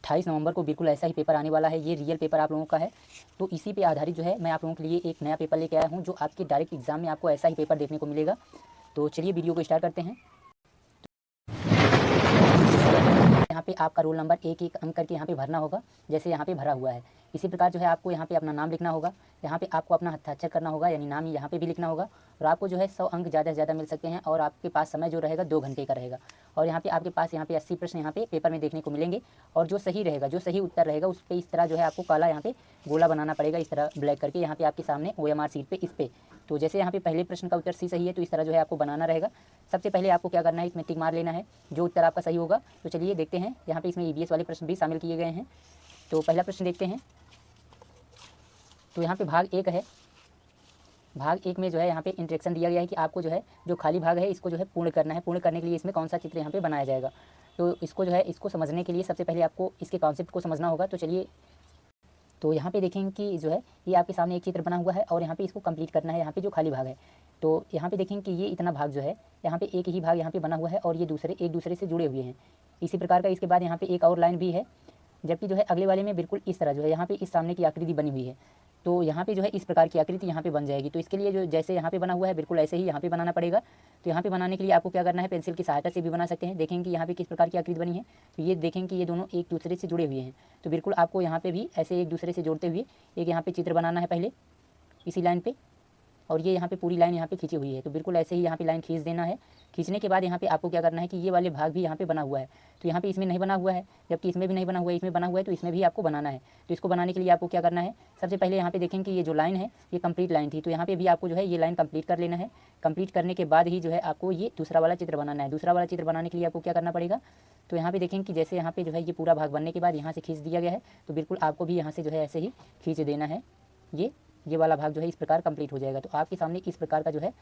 28 नवंबर को बिल्कुल ऐसा ही पेपर आने वाला है। ये रियल पेपर आप लोगों का है, तो इसी पे आधारित जो है मैं आप लोगों के लिए एक नया पेपर लेके आया हूँ, जो आपके डायरेक्ट एग्जाम में आपको ऐसा ही पेपर देखने को मिलेगा। तो चलिए वीडियो को स्टार्ट करते हैं। यहाँ पे आपका रोल नंबर एक एक अंक करके यहाँ पे भरना होगा, जैसे यहाँ पे भरा हुआ है। इसी प्रकार जो है आपको यहाँ पे अपना नाम लिखना होगा, यहाँ पे आपको अपना हस्ताक्षर करना होगा, यानी नाम यहाँ पे भी लिखना होगा। और आपको जो है 100 अंक ज़्यादा से ज़्यादा मिल सकते हैं, और आपके पास समय जो रहेगा 2 घंटे का रहेगा। और यहाँ पे आपके पास यहाँ पे 80 प्रश्न यहाँ पे पेपर में देखने को मिलेंगे, और जो सही रहेगा, जो सही उत्तर रहेगा, उस पर इस तरह जो है आपको काला यहाँ पे गोला बनाना पड़ेगा, इस तरह ब्लैक करके यहाँ पे आपके सामने OMR शीट पे इस पे। तो जैसे यहाँ पे पहले प्रश्न का उत्तर सी सही है, तो इस तरह जो है आपको बनाना रहेगा। सबसे पहले आपको क्या करना है, इसमें टिक मार लेना है जो उत्तर आपका सही होगा। तो चलिए देखते हैं, यहाँ पे इसमें EVS वाले प्रश्न भी शामिल किए गए हैं। तो पहला प्रश्न देखते हैं। तो यहाँ पे भाग 1 है। भाग 1 में जो है यहाँ पे इंस्ट्रक्शन दिया गया है कि आपको जो है जो खाली भाग है इसको जो है पूर्ण करना है। पूर्ण करने के लिए इसमें कौन सा चित्र यहाँ पे बनाया जाएगा, तो इसको जो है इसको समझने के लिए सबसे पहले आपको इसके कॉन्सेप्ट को समझना होगा। तो चलिए, तो यहाँ पे देखेंगे कि जो है ये आपके सामने एक चित्र बना हुआ है, और यहाँ पे इसको कंप्लीट करना है, यहाँ पे जो खाली भाग है। तो यहाँ पे देखेंगे कि ये इतना भाग जो है यहाँ पे एक ही भाग यहाँ पे बना हुआ है, और ये दूसरे एक दूसरे से जुड़े हुए हैं इसी प्रकार का। इसके बाद यहाँ पे एक और लाइन भी है, जबकि जो है अगले वाले में बिल्कुल इस तरह जो है यहाँ पे इस सामने की आकृति बनी हुई है। तो यहाँ पे जो है इस प्रकार की आकृति यहाँ पे बन जाएगी। तो इसके लिए जो जैसे यहाँ पे बना हुआ है बिल्कुल ऐसे ही यहाँ पे बनाना पड़ेगा। तो यहाँ पे बनाने के लिए आपको क्या करना है, पेंसिल की सहायता से भी बना सकते हैं। देखेंगे कि यहाँ पे किस प्रकार की आकृति बनी है, तो ये देखेंगे कि ये दोनों एक दूसरे से जुड़े हुए हैं। तो बिल्कुल आपको यहाँ पे भी ऐसे एक दूसरे से जोड़ते हुए एक यहाँ पे चित्र बनाना है पहले इसी लाइन पे, और ये यहाँ पे पूरी लाइन यहाँ पे खींची हुई है। तो बिल्कुल ऐसे ही यहाँ पे लाइन खींच देना है। खींचने के बाद यहाँ पे आपको क्या करना है कि ये वाले भाग भी यहाँ पे बना हुआ है, तो यहाँ पे इसमें नहीं बना हुआ है, जबकि इसमें भी नहीं बना हुआ है, इसमें बना हुआ है, तो इसमें भी आपको बनाना है। तो इसको बनाने के लिए आपको क्या करना है, सबसे पहले यहाँ पे देखेंगे कि ये जो लाइन है ये कंप्लीट लाइन थी, तो यहाँ पे भी आपको जो है ये लाइन कंप्लीट कर लेना है। कंप्लीट करने के बाद ही जो है आपको ये दूसरा वाला चित्र बनाना है। दूसरा वाला चित्र बनाने के लिए आपको क्या करना पड़ेगा, तो यहाँ पे देखेंगे कि जैसे यहाँ पे जो है ये पूरा भाग बनने के बाद यहाँ से खींच दिया गया है, तो बिल्कुल आपको भी यहाँ से जो है ऐसे ही खींच देना है। ये वाला भाग जो है इस प्रकार कंप्लीट हो जाएगा। तो आपके सामने इस प्रकार का जो है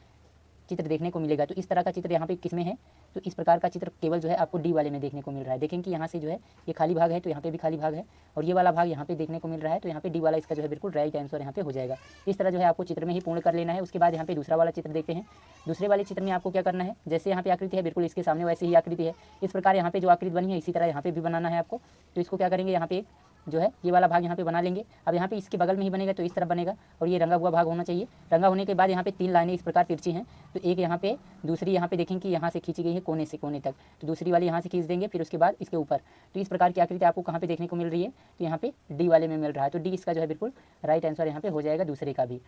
चित्र देखने को मिलेगा। तो इस तरह का चित्र यहाँ पे किसमें है, तो इस प्रकार का चित्र केवल जो है आपको D वाले में देखने को मिल रहा है। देखेंगे कि यहाँ से जो है ये खाली भाग है, तो यहाँ पे भी खाली भाग है, और ये वाला भाग यहाँ पे देखने को मिल रहा है, तो यहाँ पे D वाला इसका जो है बिल्कुल राइट आंसर यहाँ पे हो जाएगा। इस तरह जो है आपको चित्र में ही पूर्ण कर लेना है। उसके बाद यहाँ पे दूसरा वाला चित्र देखते हैं। दूसरे वाले चित्र में आपको क्या करना है, जैसे यहाँ पे आकृति है बिल्कुल इसके सामने वैसे ही आकृति है, इस प्रकार यहाँ पे जो आकृति बनी है इसी तरह यहाँ पे भी बनाना है आपको। तो इसको क्या करेंगे, यहाँ पे जो है ये वाला भाग यहाँ पे बना लेंगे। अब यहाँ पे इसके बगल में ही बनेगा, तो इस तरह बनेगा, और ये रंगा हुआ भाग होना चाहिए। रंगा होने के बाद यहाँ पे 3 लाइनें इस प्रकार तिरछी हैं, तो एक यहाँ पे, दूसरी यहाँ पे देखेंगे कि यहाँ से खींची गई है कोने से कोने तक, तो दूसरी वाली यहाँ से खींच देंगे, फिर उसके बाद इसके ऊपर। तो इस प्रकार की आकृति आपको कहाँ पे देखने को मिल रही है, तो यहाँ पे D वाले में मिल रहा है। तो D इसका जो है बिल्कुल राइट आंसर यहाँ पे हो जाएगा दूसरे का भी।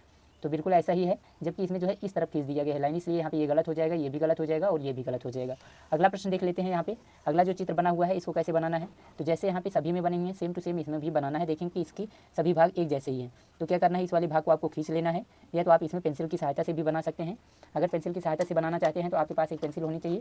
तो बिल्कुल ऐसा ही है, जबकि इसमें जो है इस तरफ खींच दिया गया है लाइन, इसलिए यहाँ पे ये गलत हो जाएगा, ये भी गलत हो जाएगा, और ये भी गलत हो जाएगा। अगला प्रश्न देख लेते हैं। यहाँ पे अगला जो चित्र बना हुआ है इसको कैसे बनाना है, तो जैसे यहाँ पे सभी में बने हुए हैं सेम टू सेम इसमें भी बनाना है। देखेंगे कि इसकी सभी भाग एक जैसे ही हैं। तो क्या करना है, इस वाले भाग को आपको खींच लेना है, या तो आप इसमें पेंसिल की सहायता से भी बना सकते हैं। अगर पेंसिल की सहायता से बनाना चाहते हैं तो आपके पास एक पेंसिल होनी चाहिए।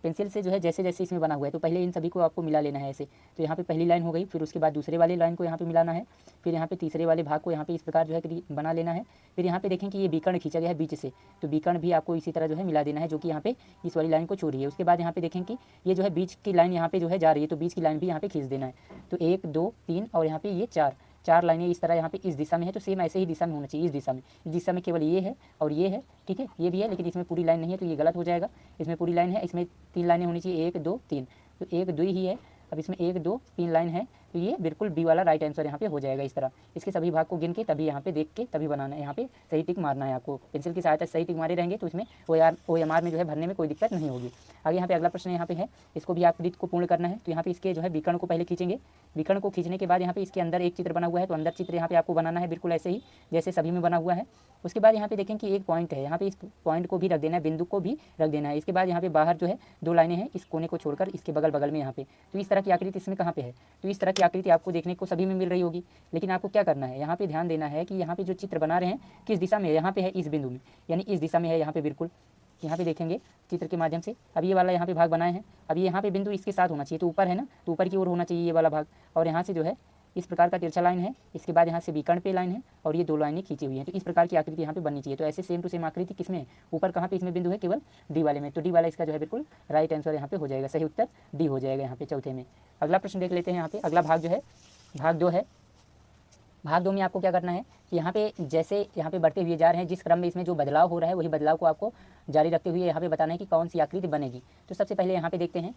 पेंसिल से जो है जैसे जैसे इसमें बना हुआ है, तो पहले इन सभी को आपको मिला लेना है ऐसे। तो यहाँ पे पहली लाइन हो गई, फिर उसके बाद दूसरे वाले लाइन को यहाँ पे मिलाना है, फिर यहाँ पे तीसरे वाले भाग को यहाँ पे इस प्रकार जो है बना लेना है। फिर यहाँ पे देखें कि ये बीकर्ण खींचा गया है बीच से, तो बीकर्ण भी आपको इसी तरह जो है मिला देना है, जो कि यहाँ पे इस वाली लाइन को छू रही है। उसके बाद यहाँ पे देखें कि ये जो है बीच की लाइन यहाँ पे जो है जा रही है, तो बीच की लाइन भी यहाँ पे खींच देना है। तो 1 2 3 और यहाँ पे ये 4 लाइनें इस तरह यहाँ पे इस दिशा में है, तो सेम ऐसे ही दिशा में होना चाहिए। इस दिशा में केवल ये है और ये है, ठीक है, ये भी है, लेकिन इसमें पूरी लाइन नहीं है, तो ये गलत हो जाएगा। इसमें पूरी लाइन है, इसमें 3 लाइनें होनी चाहिए, 1 2 3, तो 1 2 ही है। अब इसमें 1 2 3 लाइन है, तो ये बिल्कुल B वाला राइट आंसर यहाँ पे हो जाएगा। इस तरह इसके सभी भाग को गिन के तभी यहाँ पे देख के तभी बनाना है, यहाँ पे सही टिक मारना है आपको। पेंसिल की सहायता से सही टिक मारे रहेंगे तो इसमें OMR में जो है भरने में कोई दिक्कत नहीं होगी। आगे यहाँ पे अगला प्रश्न यहाँ पे है, इसको भी आकृति को पूर्ण करना है। तो यहाँ पे इसके जो है विकर्ण को पहले खींचेंगे। विकर्ण को खींचने के बाद यहाँ पे इसके अंदर एक चित्र बना हुआ है, तो अंदर चित्र यहाँ पे आपको बनाना है बिल्कुल ऐसे ही जैसे सभी में बना हुआ है। उसके बाद यहाँ पे देखें कि एक पॉइंट है, यहाँ पे इस पॉइंट को भी रख देना है, बिंदु को भी रख देना है। इसके बाद यहाँ पे बाहर जो है 2 लाइनें हैं, इस कोने को छोड़कर इसके बगल बगल में यहाँ पे। तो इस तरह की आकृति इसमें कहाँ पे है, तो इस तरह की आकृति आपको देखने को सभी में मिल रही होगी। लेकिन आपको क्या करना है, यहाँ पे ध्यान देना है कि यहाँ पे जो चित्र बना रहे हैं किस दिशा में है, यहाँ पे है इस बिंदु में, यानी इस दिशा में है यहाँ पे बिल्कुल। यहाँ पे देखेंगे चित्र के माध्यम से। अब ये वाला यहाँ पे भाग बनाए हैं, अब यहाँ पे बिंदु इसके साथ होना चाहिए, तो ऊपर है ना, तो ऊपर की ओर होना चाहिए ये वाला भाग। और यहाँ से जो है इस प्रकार का तिरछा लाइन है, इसके बाद यहाँ से विकर्ण पे लाइन है, और ये 2 लाइनें खींची हुई हैं। तो इस प्रकार की आकृति यहाँ पे बननी चाहिए। तो ऐसे सेम टू सेम आकृति किसमें है, ऊपर कहाँ पे इसमें बिंदु है, केवल D वाले में। तो D वाला इसका जो है बिल्कुल राइट आंसर यहाँ पे हो जाएगा, सही उत्तर D हो जाएगा यहाँ पे चौथे में। अगला प्रश्न देख लेते हैं। यहाँ पे अगला भाग जो है भाग 2 है। भाग 2 में आपको क्या करना है कि यहाँ पे जैसे यहाँ पे बढ़ते हुए जा रहे हैं, जिस क्रम में इसमें जो बदलाव हो रहा है वही बदलाव को आपको जारी रखते हुए यहाँ पे बताना है कि कौन सी आकृति बनेगी। तो सबसे पहले यहाँ पे देखते हैं,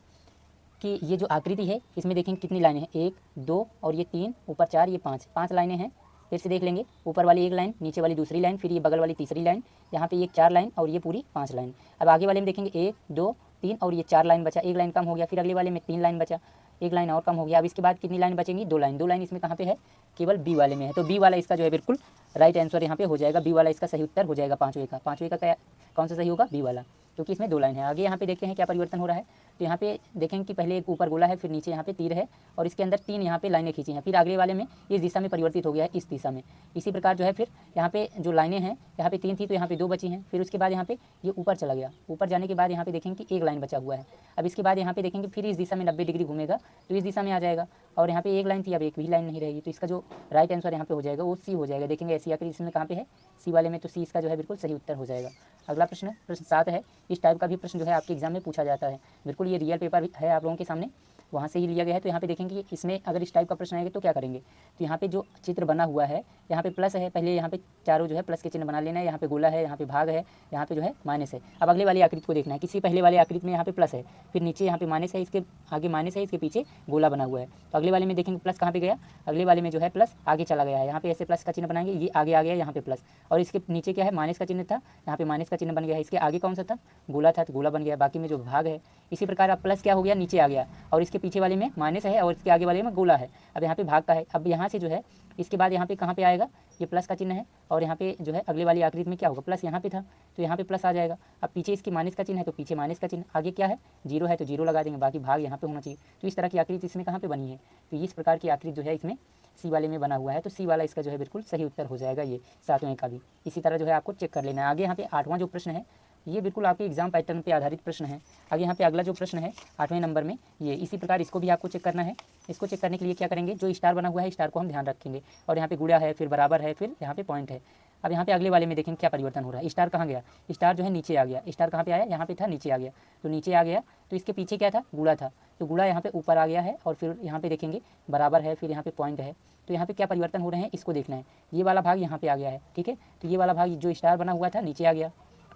कि ये जो आकृति है इसमें देखेंगे कितनी लाइनें हैं, 1 2 और ये 3, ऊपर 4, ये 5 लाइनें हैं। फिर से देख लेंगे, ऊपर वाली एक लाइन, नीचे वाली दूसरी लाइन, फिर ये बगल वाली तीसरी लाइन, यहाँ पे ये 4 लाइन और ये पूरी 5 लाइन। अब आगे वाले में देखेंगे 1 2 3 और ये 4 लाइन बचा, एक लाइन कम हो गया। फिर अगले वाले में 3 लाइन बचा, एक लाइन और कम हो गया। अब इसके बाद कितनी लाइन बचेंगी, 2 लाइन। 2 लाइन इसमें कहाँ पे है, केवल बी वाले में है। तो बी वाला इसका जो है बिल्कुल राइट आंसर यहाँ पे हो जाएगा। बी वाला इसका सही उत्तर हो जाएगा। पाँचवें का क्या, कौन सा सही होगा, बी वाला, क्योंकि इसमें 2 लाइन है। आगे यहाँ पे देखते हैं क्या परिवर्तन हो रहा है। तो यहाँ पे देखेंगे कि पहले एक ऊपर गोला है, फिर नीचे यहाँ पे तीर है और इसके अंदर 3 यहाँ पे लाइनें खींची हैं। फिर अगले वाले में इस दिशा में परिवर्तित हो गया है, इस दिशा में। इसी प्रकार जो है फिर यहाँ पे जो लाइनें हैं, यहाँ पे 3 थी तो यहाँ पे 2 बची हैं। फिर उसके बाद यहाँ पे ये ऊपर चला गया। ऊपर जाने के बाद यहाँ पे देखेंगे कि एक लाइन बचा हुआ है। अब इसके बाद यहाँ पे देखेंगे फिर इस दिशा में 90 डिग्री घूमेगा तो इस दिशा में आ जाएगा और यहाँ पे एक लाइन थी, अब एक भी लाइन नहीं रहेगी। तो इसका जो राइट आंसर यहाँ पे हो जाएगा वो सी हो जाएगा। देखेंगे ऐसी आकृति इसमें कहाँ पे है, सी वाले में, तो सी इसका जो है बिल्कुल सही उत्तर हो जाएगा। अगला प्रश्न, प्रश्न 7 है। इस टाइप का भी प्रश्न जो है आपके एग्जाम में पूछा जाता है। बिल्कुल ये रियल पेपर है आप लोगों के सामने, वहाँ से ही लिया गया है। तो यहाँ पे देखेंगे कि इसमें अगर इस टाइप का प्रश्न आएगा तो क्या करेंगे। तो यहाँ पे जो चित्र बना हुआ है, यहाँ पे प्लस है, पहले यहाँ पे चारों जो है प्लस के चिन्ह बना लेना है। यहाँ पे गोला है, यहाँ पे भाग है, यहाँ पे जो है माइनस है। अब अगले वाली आकृति को देखना है। किसी पहले वाले आकृति में यहाँ पे प्लस है, फिर नीचे यहाँ पे माइनस है, इसके आगे माइनस है, इसके पीछे गोला बना हुआ है। तो अगले वाले में देखेंगे प्लस कहाँ पे गया, अगले वाले में जो है प्लस आगे चला गया है। यहाँ पे ऐसे प्लस का चिन्ह बनाएंगे, ये आगे आ गया यहाँ पे प्लस, और इसके नीचे क्या है, माइनस का चिन्ह था, यहाँ पे माइनस का चिन्ह बन गया है। इसके आगे कौन सा था, गोला था, तो गोला बन गया। बाकी में जो भाग है, इसी प्रकार अब प्लस क्या हो गया, नीचे आ गया, और इसके पीछे वाले में माइनस है और इसके आगे वाले में गोला है। अब यहाँ पे भाग का है। अब यहाँ से जो है इसके बाद यहाँ पे कहाँ पे आएगा, ये प्लस का चिन्ह है, और यहाँ पे जो है अगले वाली आकृति में क्या होगा, प्लस यहाँ पे था तो यहाँ पे प्लस आ जाएगा। अब पीछे इसकी माइनस का चिन्ह है तो पीछे माइनस का चिन्ह, आगे क्या है, जीरो है तो जीरो लगा देंगे, बाकी भाग यहाँ पे होना चाहिए। तो इस तरह की आकृति इसमें कहाँ पे बनी है, तो इस प्रकार की आकृति जो है इसमें सी वाले में बना हुआ है। तो सी वाला इसका जो है बिल्कुल सही उत्तर हो जाएगा, ये 7वें का भी। इसी तरह जो है आपको चेक कर लेना है। आगे यहाँ पे 8वां जो प्रश्न है, ये बिल्कुल आपके एग्जाम पैटर्न पे आधारित प्रश्न है। आगे यहाँ पे अगला जो प्रश्न है 8वें नंबर में, ये इसी प्रकार इसको भी आपको चेक करना है। इसको चेक करने के लिए क्या करेंगे, जो स्टार बना हुआ है स्टार को हम ध्यान रखेंगे, और यहाँ पे गुणा है, फिर बराबर है, फिर यहाँ पे पॉइंट है। अब यहाँ पे अगले वाले में देखेंगे क्या परिवर्तन हो रहा है। स्टार कहाँ गया, स्टार जो है नीचे आ गया। स्टार कहाँ पे आया, यहाँ पे था, नीचे आ गया। तो नीचे आ गया तो इसके पीछे क्या था, गुणा था, तो गुणा यहाँ पे ऊपर आ गया है, और फिर यहाँ पे देखेंगे बराबर है, फिर यहाँ पे पॉइंट है। तो यहाँ पे क्या परिवर्तन हो रहे हैं इसको देखना है। ये वाला भाग यहाँ पे आ गया है, ठीक है। तो ये वाला भाग जो स्टार बना हुआ था नीचे आ गया,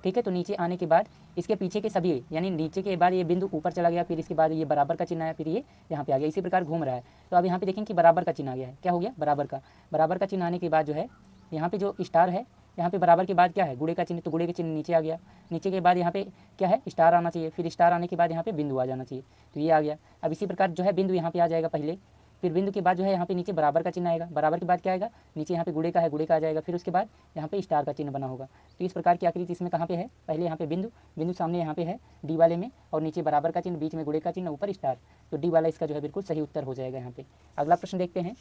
ठीक है। तो नीचे आने के बाद इसके पीछे के सभी, यानी नीचे के बाद ये बिंदु ऊपर चला गया, फिर इसके बाद ये बराबर का चिन्ह आया, फिर ये यहाँ पे आ गया। इसी प्रकार घूम रहा है। तो अब यहाँ पे देखें कि बराबर का चिन्ह आ गया है, क्या हो गया, बराबर का चिन्ह आने के बाद जो है यहाँ पे जो स्टार है, यहाँ पे बराबर के बाद क्या है, गुणे का चिन्ह, तो गुणे के चिन्ह नीचे आ गया। नीचे के बाद यहाँ पे क्या है, स्टार आना चाहिए, फिर स्टार आने के बाद यहाँ पे बिंदु आ जाना चाहिए, तो ये आ गया। अब इसी प्रकार जो है बिंदु यहाँ पे आ जाएगा पहले, फिर बिंदु के बाद जो है यहाँ पे नीचे बराबर का चिन्ह आएगा, बराबर के बाद क्या आएगा, नीचे यहाँ पे गुणे का है, गुणे का आ जाएगा, फिर उसके बाद यहाँ पे स्टार का चिन्ह बना होगा। तो इस प्रकार की आकृति इसमें कहाँ पे है, पहले यहाँ पे बिंदु सामने यहाँ पे है डी वाले में, और नीचे बराबर का चिन्ह, बीच में गुणे का चिन्ह, ऊपर स्टार। तो डी वाला इसका जो है बिल्कुल सही उत्तर हो जाएगा यहाँ पे। अगला प्रश्न देखते हैं।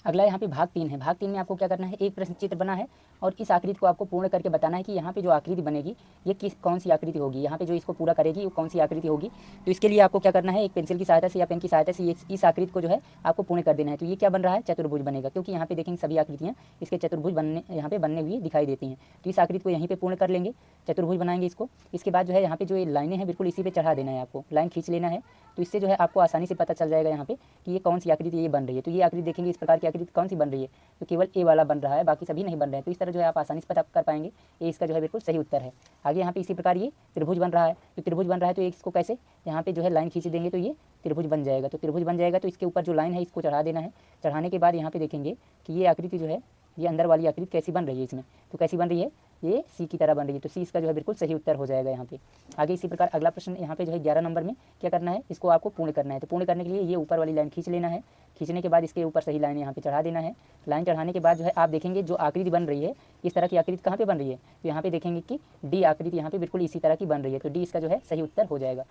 अगला यहाँ पे भाग 3 है। भाग 3 में आपको क्या करना है, एक प्रश्न चित्र बना है और इस आकृति को आपको पूर्ण करके बताना है कि यहाँ पे जो आकृति बनेगी ये कौन सी आकृति होगी, यहाँ पे जो इसको पूरा करेगी वो कौन सी आकृति होगी। तो इसके लिए आपको क्या करना है, एक पेंसिल की सहायता से या पेन की सहायता से इस आकृति को जो है आपको पूर्ण कर देना है। तो ये क्या बन रहा है, चतुर्भुज बनेगा, क्योंकि यहाँ पे देखेंगे सभी आकृतियाँ इसके चतुर्भुज यहाँ पे बनने हुई दिखाई देती हैं। तो इस आकृति को यहीं पर पूर्ण कर लेंगे, चतुर्भुज बनाएंगे इसको। इसके बाद जो है यहाँ पे जो ये लाइनें हैं बिल्कुल इसी पे चढ़ा देना है, आपको लाइन खींच लेना है। तो इससे जो है आपको आसानी से पता चल जाएगा यहाँ पे कि ये कौन सी आकृति ये बन रही है। तो ये आकृति देखेंगे इस प्रकार की आकृति कौन सी बन रही है, तो केवल ए वाला बन रहा है, बाकी सभी नहीं बन रहे हैं। तो इस तरह जो है आप आसानी से पता कर पाएंगे, ये इसका जो है बिल्कुल सही उत्तर है। आगे यहाँ पे इसी प्रकार ये त्रिभुज बन रहा है। तो त्रिभुज बन रहा है तो इसको कैसे, यहाँ पे जो है लाइन खींच देंगे तो ये त्रिभुज बन जाएगा। तो त्रिभुज बन जाएगा तो इसके ऊपर जो लाइन है इसको चढ़ा देना है। चढ़ाने के बाद यहाँ पे देखेंगे कि ये आकृति जो है, ये अंदर वाली आकृति कैसी बन रही है इसमें, तो कैसी बन रही है, ये सी की तरह बन रही है। तो सी इसका जो है बिल्कुल सही उत्तर हो जाएगा यहाँ पे। आगे इसी प्रकार अगला प्रश्न यहाँ पे जो है 11 नंबर में क्या करना है, इसको आपको पूर्ण करना है। तो पूर्ण करने के लिए ये ऊपर वाली लाइन खींच लेना है। खींचने के बाद इसके ऊपर सही लाइन यहाँ पे चढ़ा देना है। लाइन चढ़ाने के बाद जो है आप देखेंगे जो आकृति बन रही है, इस तरह की आकृति कहाँ पे बन रही है, तो यहाँ पे देखेंगे कि डी आकृति यहाँ पे बिल्कुल इसी तरह की बन रही है। तो डी इसका जो है सही उत्तर हो जाएगा।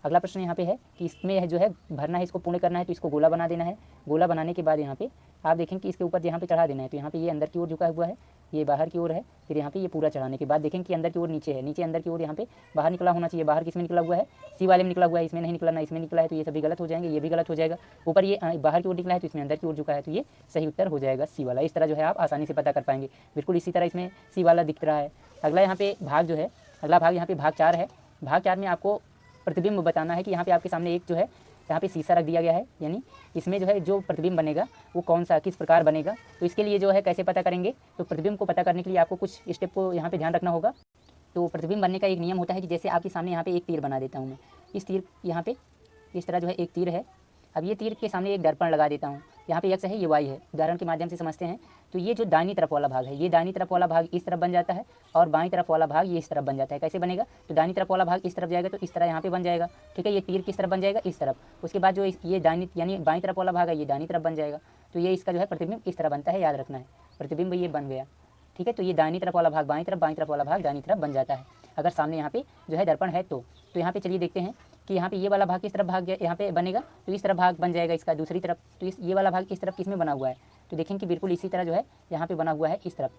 अगला प्रश्न यहाँ पे है कि इसमें जो है भरना है, इसको पूर्ण करना है। तो इसको गोला बना देना है। गोला बनाने के बाद यहाँ पे आप देखेंगे कि इसके ऊपर यहाँ पे चढ़ा देना है। तो यहाँ पे ये अंदर की ओर झुका हुआ है, ये बाहर की ओर है, फिर यहाँ पे ये पूरा चढ़ाने के बाद देखेंगे कि अंदर की ओर नीचे है, नीचे अंदर की ओर यहाँ पे बाहर निकला होना चाहिए। बाहर किसमें निकला हुआ है, सी वाले में निकला हुआ है, इसमें नहीं निकला, ना इसमें निकला है, तो ये सभी गलत हो जाएंगे, ये भी गलत हो जाएगा। ऊपर ये बाहर की ओर निकला है तो इसमें अंदर की ओर झुका है, तो ये सही उत्तर हो जाएगा सी वाला। इस तरह जो है आप आसानी से पता कर पाएंगे। बिल्कुल इसी तरह इसमें सी वाला दिख रहा है। अगला यहाँ पे भाग जो है, अगला भाग यहाँ पे भाग 4 है। भाग 4 में आपको प्रतिबिंब बताना है कि यहाँ पे आपके सामने एक जो है यहाँ पे शीशा रख दिया गया है, यानी इसमें जो है जो प्रतिबिंब बनेगा वो कौन सा किस प्रकार बनेगा। तो इसके लिए जो है कैसे पता करेंगे, तो प्रतिबिंब को पता करने के लिए आपको कुछ स्टेप को यहाँ पे ध्यान रखना होगा। तो प्रतिबिंब बनने का एक नियम होता है कि जैसे आपके सामने यहाँ पे एक तीर बना देता हूँ मैं, इस तीर यहाँ पे इस तरह जो है एक तीर है। अब ये तीर के सामने एक दर्पण लगा देता हूँ। यहाँ पे x है, ये y है। उदाहरण के माध्यम से समझते हैं। तो ये जो दाहिनी तरफ वाला भाग है, ये दाहिनी तरफ वाला भाग इस तरफ बन जाता है और बाईं तरफ वाला भाग ये इस तरफ बन जाता है। कैसे बनेगा? तो दाहिनी तरफ वाला भाग इस तरफ जाएगा तो इस तरह यहाँ पे बन जाएगा, ठीक है। ये तीर किस तरफ बन जाएगा? इस तरफ। उसके बाद जो ये दाहिनी यानी बाईं तरफ वाला भाग है, ये दाहिनी तरफ बन जाएगा। तो ये इसका जो है प्रतिबिंब इस तरह बनता है, याद रखना है। प्रतिबिंब ये बन गया, ठीक है। तो ये दाहिनी तरफ वाला भाग बाईं तरफ वाला भाग दाहिनी तरफ बन जाता है अगर सामने यहाँ पे जो है दर्पण है तो यहाँ पे चलिए देखते हैं कि यहाँ पे ये वाला भाग किस तरफ भाग यहाँ पे बनेगा, तो इस तरफ भाग बन जाएगा इसका दूसरी तरफ। तो ये वाला भाग इस तरफ किस में बना हुआ है? तो देखेंगे कि बिल्कुल इसी तरह जो है यहाँ पे बना हुआ है इस तरफ,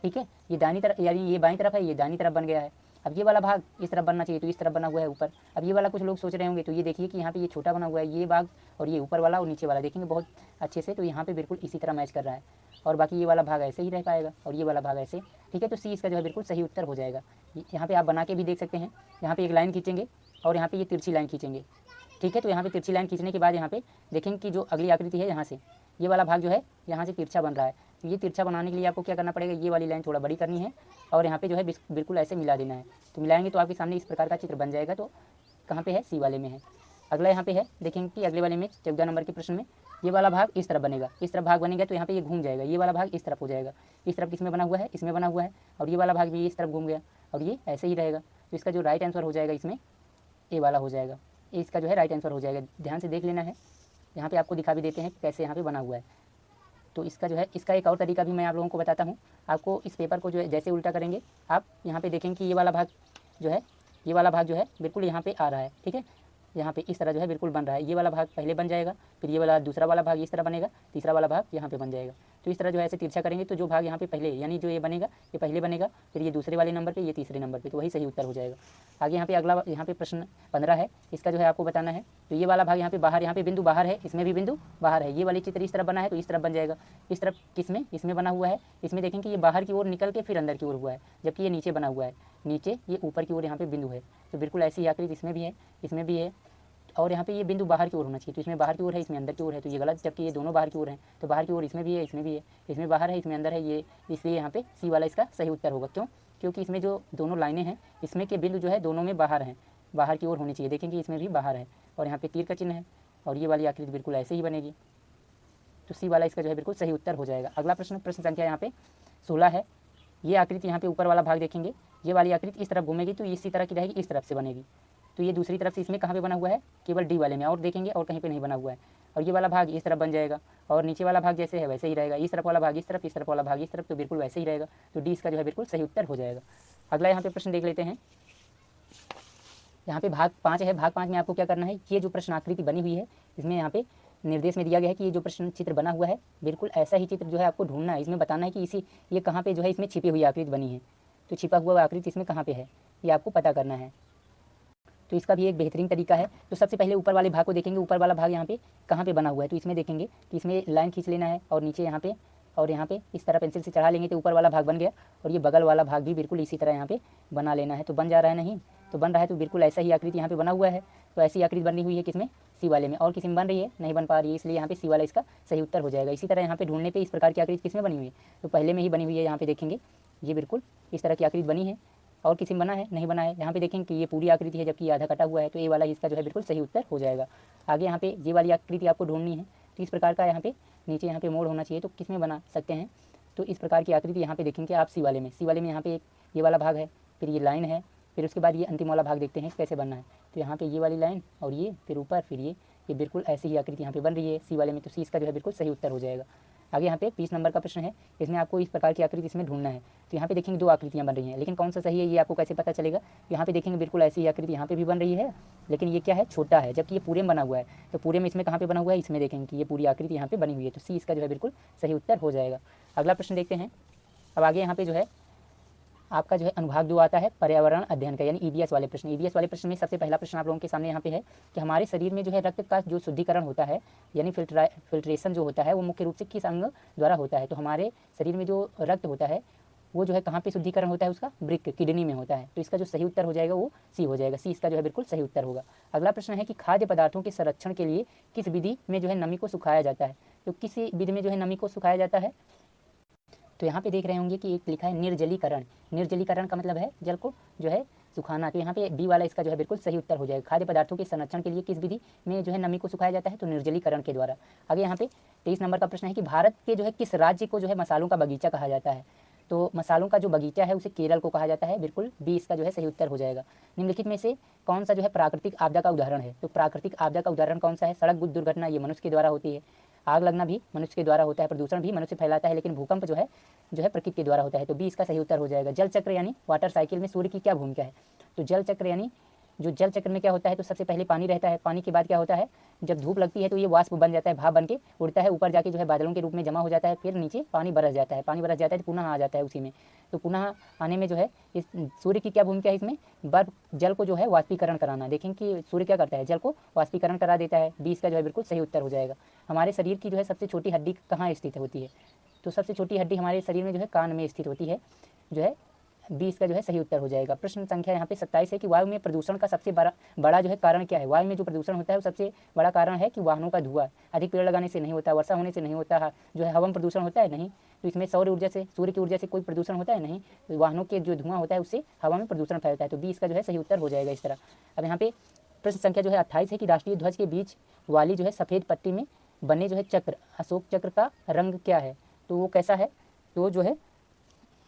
ठीक है। ये दाहिनी तरफ यानी ये बाईं तरफ है, ये दाहिनी तरफ बन गया है। अब ये वाला भाग इस तरफ बनना चाहिए, तो इस तरफ बना हुआ है ऊपर। अब ये वाला कुछ लोग सोच रहे होंगे, तो ये देखिए कि यहाँ पे ये छोटा बना हुआ है ये भाग और ये ऊपर वाला और नीचे वाला, देखेंगे बहुत अच्छे से। तो यहाँ पे बिल्कुल इसी तरह मैच कर रहा है और बाकी ये वाला भाग ऐसे ही रह पाएगा और ये वाला भाग ऐसे, ठीक है। तो सी इसका जो है बिल्कुल सही उत्तर हो जाएगा। यहाँ पे आप बना के भी देख सकते हैं। यहाँ पे एक लाइन खींचेंगे और यहाँ पे ये तिरछी लाइन खींचेंगे, ठीक है। तो यहाँ पे तिरछी लाइन खींचने के बाद यहाँ पे देखेंगे कि जो अगली आकृति है, यहाँ से ये वाला भाग जो है यहाँ से तिरछा बन रहा है। तो ये तिरछा बनाने के लिए आपको क्या करना पड़ेगा? ये वाली लाइन थोड़ा बड़ी करनी है और यहाँ पे जो है बिल्कुल ऐसे मिला देना है। तो मिलाएंगे तो आपके सामने इस प्रकार का चित्र बन जाएगा। तो कहाँ पे है? सी वाले में है। अगला यहाँ पे है, देखेंगे कि अगले वाले में 14 नंबर के प्रश्न में ये वाला भाग इस तरफ बनेगा, इस तरफ भाग बनेगा तो यहाँ पे ये घूम जाएगा। ये वाला भाग इस तरफ हो जाएगा, इस तरफ किसमें बना हुआ है? इसमें बना हुआ है। और ये वाला भाग भी इस तरफ घूम गया और ये ऐसे ही रहेगा। तो इसका जो राइट आंसर हो जाएगा इसमें ए वाला हो जाएगा। ये इसका जो है राइट आंसर हो जाएगा। ध्यान से देख लेना है। यहाँ पे आपको दिखा भी देते हैं कैसे यहाँ पे बना हुआ है। तो इसका जो है इसका एक और तरीका भी मैं आप लोगों को बताता हूँ। आपको इस पेपर को जो है जैसे उल्टा करेंगे, आप यहाँ पे देखेंगे कि ये वाला भाग जो है बिल्कुल यहाँ पे आ रहा है, ठीक है। यहाँ पे इस तरह जो है बिल्कुल बन रहा है। ये वाला भाग पहले बन जाएगा, फिर ये वाला दूसरा वाला भाग इस तरह बनेगा, तीसरा वाला भाग यहाँ पे बन जाएगा। तो इस तरह जो है ऐसे तिरछा करेंगे तो जो भाग यहाँ पे पहले यानी जो ये बनेगा ये पहले बनेगा, फिर ये दूसरे वाले नंबर पे, ये तीसरे नंबर पे, तो वही सही उत्तर हो जाएगा। आगे यहाँ पे अगला यहाँ पे प्रश्न 15 है। इसका जो है आपको बताना है। तो ये वाला भाग यहाँ पे बाहर, यहाँ पे बिंदु बाहर है, इसमें भी बिंदु बाहर है। ये वाली चित्र इस तरफ बना है तो इस तरफ बन जाएगा। इस तरफ किसमें? इसमें बना हुआ है। इसमें देखेंगे कि ये बाहर की ओर निकल के फिर अंदर की ओर हुआ है, जबकि ये नीचे बना हुआ है। नीचे ये ऊपर की ओर यहाँ पे बिंदु है। तो बिल्कुल ऐसी आकृति इसमें भी है, इसमें भी है। और यहाँ पे ये बिंदु बाहर की ओर होना चाहिए। तो इसमें बाहर की ओर है, इसमें अंदर की ओर है, तो ये गलत, जबकि ये दोनों बाहर की ओर हैं। तो बाहर की ओर इसमें भी है, इसमें भी है, इसमें बाहर है, इसमें अंदर है, ये इसलिए यहाँ पे सी वाला इसका सही उत्तर होगा। क्यों? क्योंकि इसमें जो दोनों लाइनें हैं इसमें के बिंदु जो है दोनों में बाहर हैं, बाहर की ओर होनी चाहिए। देखेंगे इसमें भी बाहर है और यहाँ पे तीर का चिन्ह है और ये वाली आकृति बिल्कुल ऐसे ही बनेगी। तो सी वाला इसका जो है बिल्कुल सही उत्तर हो जाएगा। अगला प्रश्न संख्या यहाँ पे 16 है। ये आकृति यहाँ पे ऊपर वाला भाग देखेंगे, ये वाली आकृति इस तरफ घूमेगी तो इसी तरह की रहेगी, इस तरफ से बनेगी। तो ये दूसरी तरफ से इसमें कहाँ पे बना हुआ है? केवल डी वाले में, और देखेंगे और कहीं पे नहीं बना हुआ है। और ये वाला भाग इस तरफ बन जाएगा और नीचे वाला भाग जैसे है वैसे ही रहेगा। इस तरफ वाला भाग इस तरफ, इस तरफ वाला भाग इस तरफ, तो बिल्कुल वैसे ही रहेगा। तो डी इसका जो है बिल्कुल सही उत्तर हो जाएगा। अगला यहाँ पे प्रश्न देख लेते हैं। यहाँ पे भाग 5 है। भाग 5 में आपको क्या करना है? ये जो प्रश्न आकृति बनी हुई है इसमें यहाँ पे निर्देश में दिया गया है कि ये जो प्रश्न चित्र बना हुआ है बिल्कुल ऐसा ही चित्र जो है आपको ढूंढना है। इसमें बताना है कि ये कहाँ पे जो है इसमें छिपी हुई आकृति बनी है। तो छिपा हुआ आकृति इसमें कहाँ पे है ये आपको पता करना है। तो इसका भी एक बेहतरीन तरीका है। तो सबसे पहले ऊपर वाले भाग को देखेंगे, ऊपर वाला भाग यहाँ पे कहाँ पे बना हुआ है। तो इसमें देखेंगे कि इसमें लाइन खींच लेना है और नीचे यहाँ पे और यहाँ पे इस तरह पेंसिल से चढ़ा लेंगे तो ऊपर वाला भाग बन गया। और ये बगल वाला भाग भी बिल्कुल इसी तरह यहाँ पे बना लेना है। तो बन जा रहा है? नहीं तो बन रहा है। तो बिल्कुल ऐसा ही आकृति यहाँ पे बना हुआ है। तो ऐसी आकृति बनी हुई है किसमें? सी वाले में। और किसी में बन रही है? नहीं बन पा रही है, इसलिए यहाँ पे सी वाला इसका सही उत्तर हो जाएगा। इसी तरह यहाँ पे ढूंढने पे इस प्रकार की आकृति किसमें बनी हुई है? तो पहले में ही बनी हुई है। यहाँ पे देखेंगे ये बिल्कुल इस तरह की आकृति बनी है। और किसी में बना है? नहीं बना है। यहाँ पे देखेंगे कि ये पूरी आकृति है जबकि ये आधा कटा हुआ है। तो ये वाला इसका जो है बिल्कुल सही उत्तर हो जाएगा। आगे यहाँ पे ये वाली आकृति आपको ढूंढनी है। तो इस प्रकार का यहाँ पे नीचे यहाँ पे मोड़ होना चाहिए। तो किस में बना सकते हैं? तो इस प्रकार की आकृति यहाँ पे देखेंगे आप सी वाले में। सी वाले में यहाँ पे एक ये वाला भाग है, फिर ये लाइन है, फिर उसके बाद ये अंतिम वाला भाग देखते हैं कैसे बनना है। तो यहाँ पे ये वाली लाइन और ये फिर ऊपर फिर ये बिल्कुल ऐसी ही आकृति यहाँ पे बन रही है सी वाले में। तो सी इसका जो है बिल्कुल सही उत्तर हो जाएगा। आगे यहाँ पे 20 नंबर का प्रश्न है। इसमें आपको इस प्रकार की आकृति इसमें ढूंढना है। तो यहाँ पे देखेंगे दो आकृतियाँ बन रही हैं, लेकिन कौन सा सही है ये आपको कैसे पता चलेगा? यहाँ पे देखेंगे बिल्कुल ऐसी ही आकृति यहाँ पे भी बन रही है, लेकिन ये क्या है? छोटा है, जबकि ये पूरे में बना हुआ है। तो पूरे में इसमें कहाँ पे बना हुआ है? इसमें देखेंगे कि ये पूरी आकृति यहाँ पे बनी हुई है। तो सी इसका जो है बिल्कुल सही उत्तर हो जाएगा। अगला प्रश्न देखते हैं। अब आगे यहाँ पे जो है आपका जो है अनुभाग 2 आता है पर्यावरण अध्ययन का, यानी ईवीएस वाले प्रश्न। ईवीएस वाले प्रश्न में सबसे पहला प्रश्न आप लोगों के सामने यहाँ पे है कि हमारे शरीर में जो है रक्त का जो शुद्धिकरण होता है यानी फिल्ट्रेशन जो होता है वो मुख्य रूप से किस अंग द्वारा होता है? तो हमारे शरीर में जो रक्त होता है वो जो है कहाँ पे शुद्धिकरण होता है? उसका वृक्क किडनी में होता है। तो इसका जो सही उत्तर हो जाएगा वो सी हो जाएगा। सी इसका जो है बिल्कुल सही उत्तर होगा। अगला प्रश्न है कि खाद्य पदार्थों के संरक्षण के लिए किस विधि में जो है नमी को सुखाया जाता है? तो किस विधि में जो है नमी को सुखाया जाता है? तो यहाँ पे देख रहे होंगे कि एक लिखा है निर्जलीकरण। निर्जलीकरण का मतलब है जल को जो है सुखाना, तो यहाँ पे बी वाला इसका जो है बिल्कुल सही उत्तर हो जाएगा। खाद्य पदार्थों के संरक्षण के लिए किस विधि में जो है नमी को सुखाया जाता है, तो निर्जलीकरण के द्वारा। आगे यहाँ पे 23 नंबर का प्रश्न है कि भारत के जो है किस राज्य को जो है मसालों का बगीचा कहा जाता है, तो मसालों का जो बगीचा है उसे केरल को कहा जाता है, बिल्कुल बी इसका जो है सही उत्तर हो जाएगा। निम्नलिखित में से कौन सा जो है प्राकृतिक आपदा का उदाहरण है, तो प्राकृतिक आपदा का उदाहरण कौन सा है, सड़क दुर्घटना ये मनुष्य के द्वारा होती है, आग लगना भी मनुष्य के द्वारा होता है, प्रदूषण भी मनुष्य फैलाता है, लेकिन भूकंप जो है प्रकृति के द्वारा होता है, तो बी इसका सही उत्तर हो जाएगा। जल चक्र यानी वाटर साइकिल में सूर्य की क्या भूमिका है, तो जल चक्र यानी जो जल चक्र में क्या होता है, तो सबसे पहले पानी रहता है, पानी के बाद क्या होता है, जब धूप लगती है तो ये वाष्प बन जाता है, भाप बन के उड़ता है ऊपर जाके जो है बादलों के रूप में जमा हो जाता है, फिर नीचे पानी बरस जाता है, पानी बरस जाता है तो पुनः आ जाता है उसी में, तो पुनः आने में जो है इस सूर्य की क्या भूमिका है इसमें, बर्फ जल को जो है वाष्पीकरण कराना। देखें कि सूर्य क्या करता है, जल को वाष्पीकरण करा देता है, 20 का जो है बिल्कुल सही उत्तर हो जाएगा। हमारे शरीर की जो है सबसे छोटी हड्डी कहाँ स्थित होती है, तो सबसे छोटी हड्डी हमारे शरीर में जो है कान में स्थित होती है, जो है 20 का जो है सही उत्तर हो जाएगा। प्रश्न संख्या यहाँ पे 27 है कि वायु में प्रदूषण का सबसे बड़ा जो है कारण क्या है, वायु में जो प्रदूषण होता है वो सबसे बड़ा कारण है कि वाहनों का धुआं, अधिक पेड़ लगाने से नहीं होता, वर्षा होने से नहीं होता, जो है हवा में प्रदूषण होता है नहीं, तो इसमें सौर ऊर्जा से, सूर्य की ऊर्जा से कोई प्रदूषण होता है नहीं, तो वाहनों के जो धुआं होता है उससे हवा में प्रदूषण फैलता है, तो 20 का जो है सही उत्तर हो जाएगा इस तरह। अब यहाँ पे प्रश्न संख्या जो है 28 है कि राष्ट्रीय ध्वज के बीच वाली जो है सफ़ेद पट्टी में बने जो है चक्र, अशोक चक्र का रंग क्या है, तो वो कैसा है, तो जो है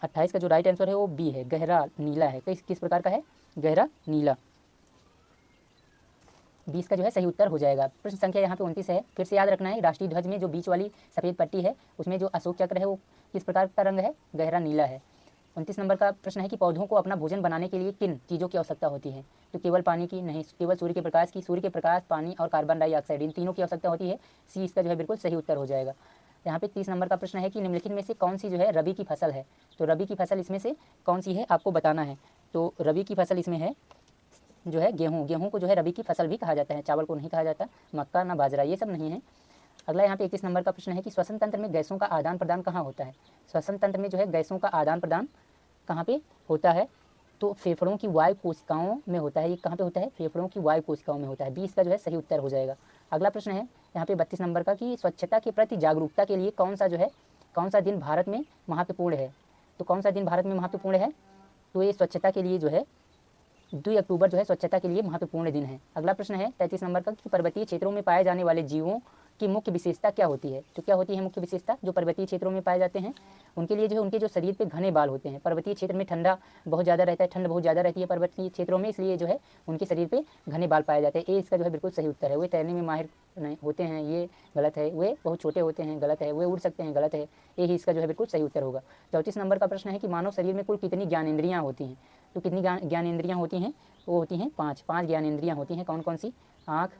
28 का जो राइट आंसर है वो बी है, गहरा नीला है। किस प्रकार का है, गहरा नीला, 20 का जो है सही उत्तर हो जाएगा। प्रश्न संख्या यहाँ पे 29 है, फिर से याद रखना है राष्ट्रीय ध्वज में जो बीच वाली सफ़ेद पट्टी है उसमें जो अशोक चक्र है वो किस प्रकार का रंग है, गहरा नीला है। 29 नंबर का प्रश्न है कि पौधों को अपना भोजन बनाने के लिए किन चीज़ों की आवश्यकता होती है, तो केवल पानी की नहीं, केवल सूर्य के प्रकाश की, सूर्य के प्रकाश, पानी और कार्बन डाइऑक्साइड, इन तीनों की आवश्यकता होती है, सी इसका जो है बिल्कुल सही उत्तर हो जाएगा। यहाँ पे 30 नंबर का प्रश्न है कि निम्नलिखित में से कौन सी जो है रबी की फसल है, तो रबी की फसल इसमें से कौन सी है आपको बताना है, तो रबी की फसल इसमें है जो है गेहूँ, गेहूँ को जो है रबी की फसल भी कहा जाता है, चावल को नहीं कहा जाता, मक्का ना बाजरा ये सब नहीं है। अगला यहाँ पे 31 नंबर का प्रश्न है कि श्वसन तंत्र में गैसों का आदान प्रदान कहाँ होता है, श्वसन तंत्र में जो है गैसों का आदान प्रदान कहाँ पे होता है, तो फेफड़ों की वायु कोशिकाओं में होता है, ये कहाँ पे होता है, फेफड़ों की वायु कोशिकाओं में होता है, 20 का जो है सही उत्तर हो जाएगा। अगला प्रश्न है यहाँ पे 32 नंबर का कि स्वच्छता के प्रति जागरूकता के लिए कौन सा दिन भारत में महत्वपूर्ण है, तो कौन सा दिन भारत में महत्वपूर्ण है, तो ये स्वच्छता के लिए जो है 2 अक्टूबर जो है स्वच्छता के लिए महत्वपूर्ण दिन है। अगला प्रश्न है 33 नंबर का कि पर्वतीय क्षेत्रों में पाए जाने वाले जीवों की मुख्य विशेषता क्या होती है, तो क्या होती है मुख्य विशेषता, जो पर्वतीय क्षेत्रों में पाए जाते हैं उनके लिए जो है उनके जो शरीर पे घने बाल होते हैं, पर्वतीय क्षेत्र में ठंडा बहुत ज़्यादा रहता है, ठंड बहुत ज़्यादा रहती है पर्वतीय क्षेत्रों में, इसलिए जो है उनके शरीर पे घने बाल पाए जाते हैं, ये इसका जो है बिल्कुल सही उत्तर है। वे तैरने में माहिर नहीं होते हैं, ये गलत है, वे बहुत छोटे होते हैं, गलत है, वे उड़ सकते हैं, गलत है, ये ही इसका जो है बिल्कुल सही उत्तर होगा। 34 नंबर का प्रश्न है कि मानव शरीर में कुल कितनी ज्ञानेंद्रियाँ होती हैं, तो कितनी ज्ञानेंद्रियाँ होती हैं, वो होती हैं 5 ज्ञानेंद्रियाँ होती हैं, कौन कौन सी, आँख,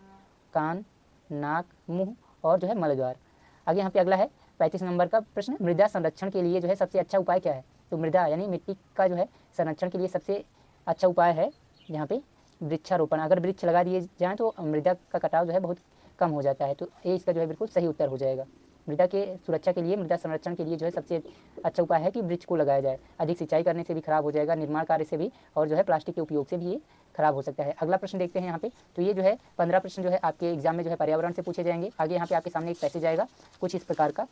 कान, नाक, मुँह और जो है मलद्वार। आगे यहाँ पे अगला है 35 नंबर का प्रश्न, मृदा संरक्षण के लिए जो है सबसे अच्छा उपाय क्या है, तो मृदा यानी मिट्टी का जो है संरक्षण के लिए सबसे अच्छा उपाय है यहाँ पे वृक्षारोपण, अगर वृक्ष लगा दिए जाएँ तो मृदा का कटाव जो है बहुत कम हो जाता है, तो ये इसका जो है बिल्कुल सही उत्तर हो जाएगा। मृदा के सुरक्षा के लिए, मृदा संरक्षण के लिए जो है सबसे अच्छा उपाय है कि वृक्ष को लगाया जाए, अधिक सिंचाई करने से भी खराब हो जाएगा, निर्माण कार्य से भी, और जो है प्लास्टिक के उपयोग से भी ये खराब हो सकता है। अगला प्रश्न देखते हैं यहाँ पे, तो ये जो है 15 प्रश्न जो है आपके एग्जाम में जो है पर्यावरण से पूछे जाएंगे। आगे यहाँ पे आपके सामने एक पैसेज आएगा कुछ इस प्रकार का,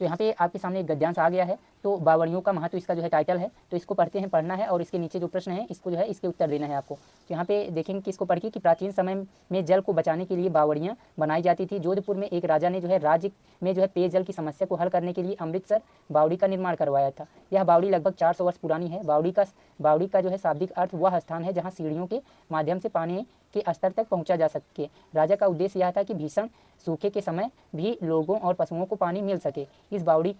तो यहाँ पे आपके सामने एक गद्यांश आ गया है, तो बावड़ियों का महत्व इसका जो है टाइटल है, तो इसको पढ़ते हैं, पढ़ना है और इसके नीचे जो प्रश्न है इसको जो है इसके उत्तर देना है आपको। तो यहाँ पे देखेंगे कि इसको पढ़ के कि प्राचीन समय में जल को बचाने के लिए बावड़ियाँ बनाई जाती थी। जोधपुर में एक राजा ने जो है राज्य में जो है पेयजल की समस्या को हल करने के लिए अमृतसर बावड़ी का निर्माण करवाया था। यह बावड़ी लगभग 400 वर्ष पुरानी है। बावड़ी का जो है शाब्दिक अर्थ वह स्थान है जहाँ सीढ़ियों के माध्यम से पानी के स्तर तक पहुँचा जा सके। राजा का उद्देश्य यह था कि भीषण सूखे के समय भी लोगों और पशुओं को पानी मिल सके। इस बावड़ी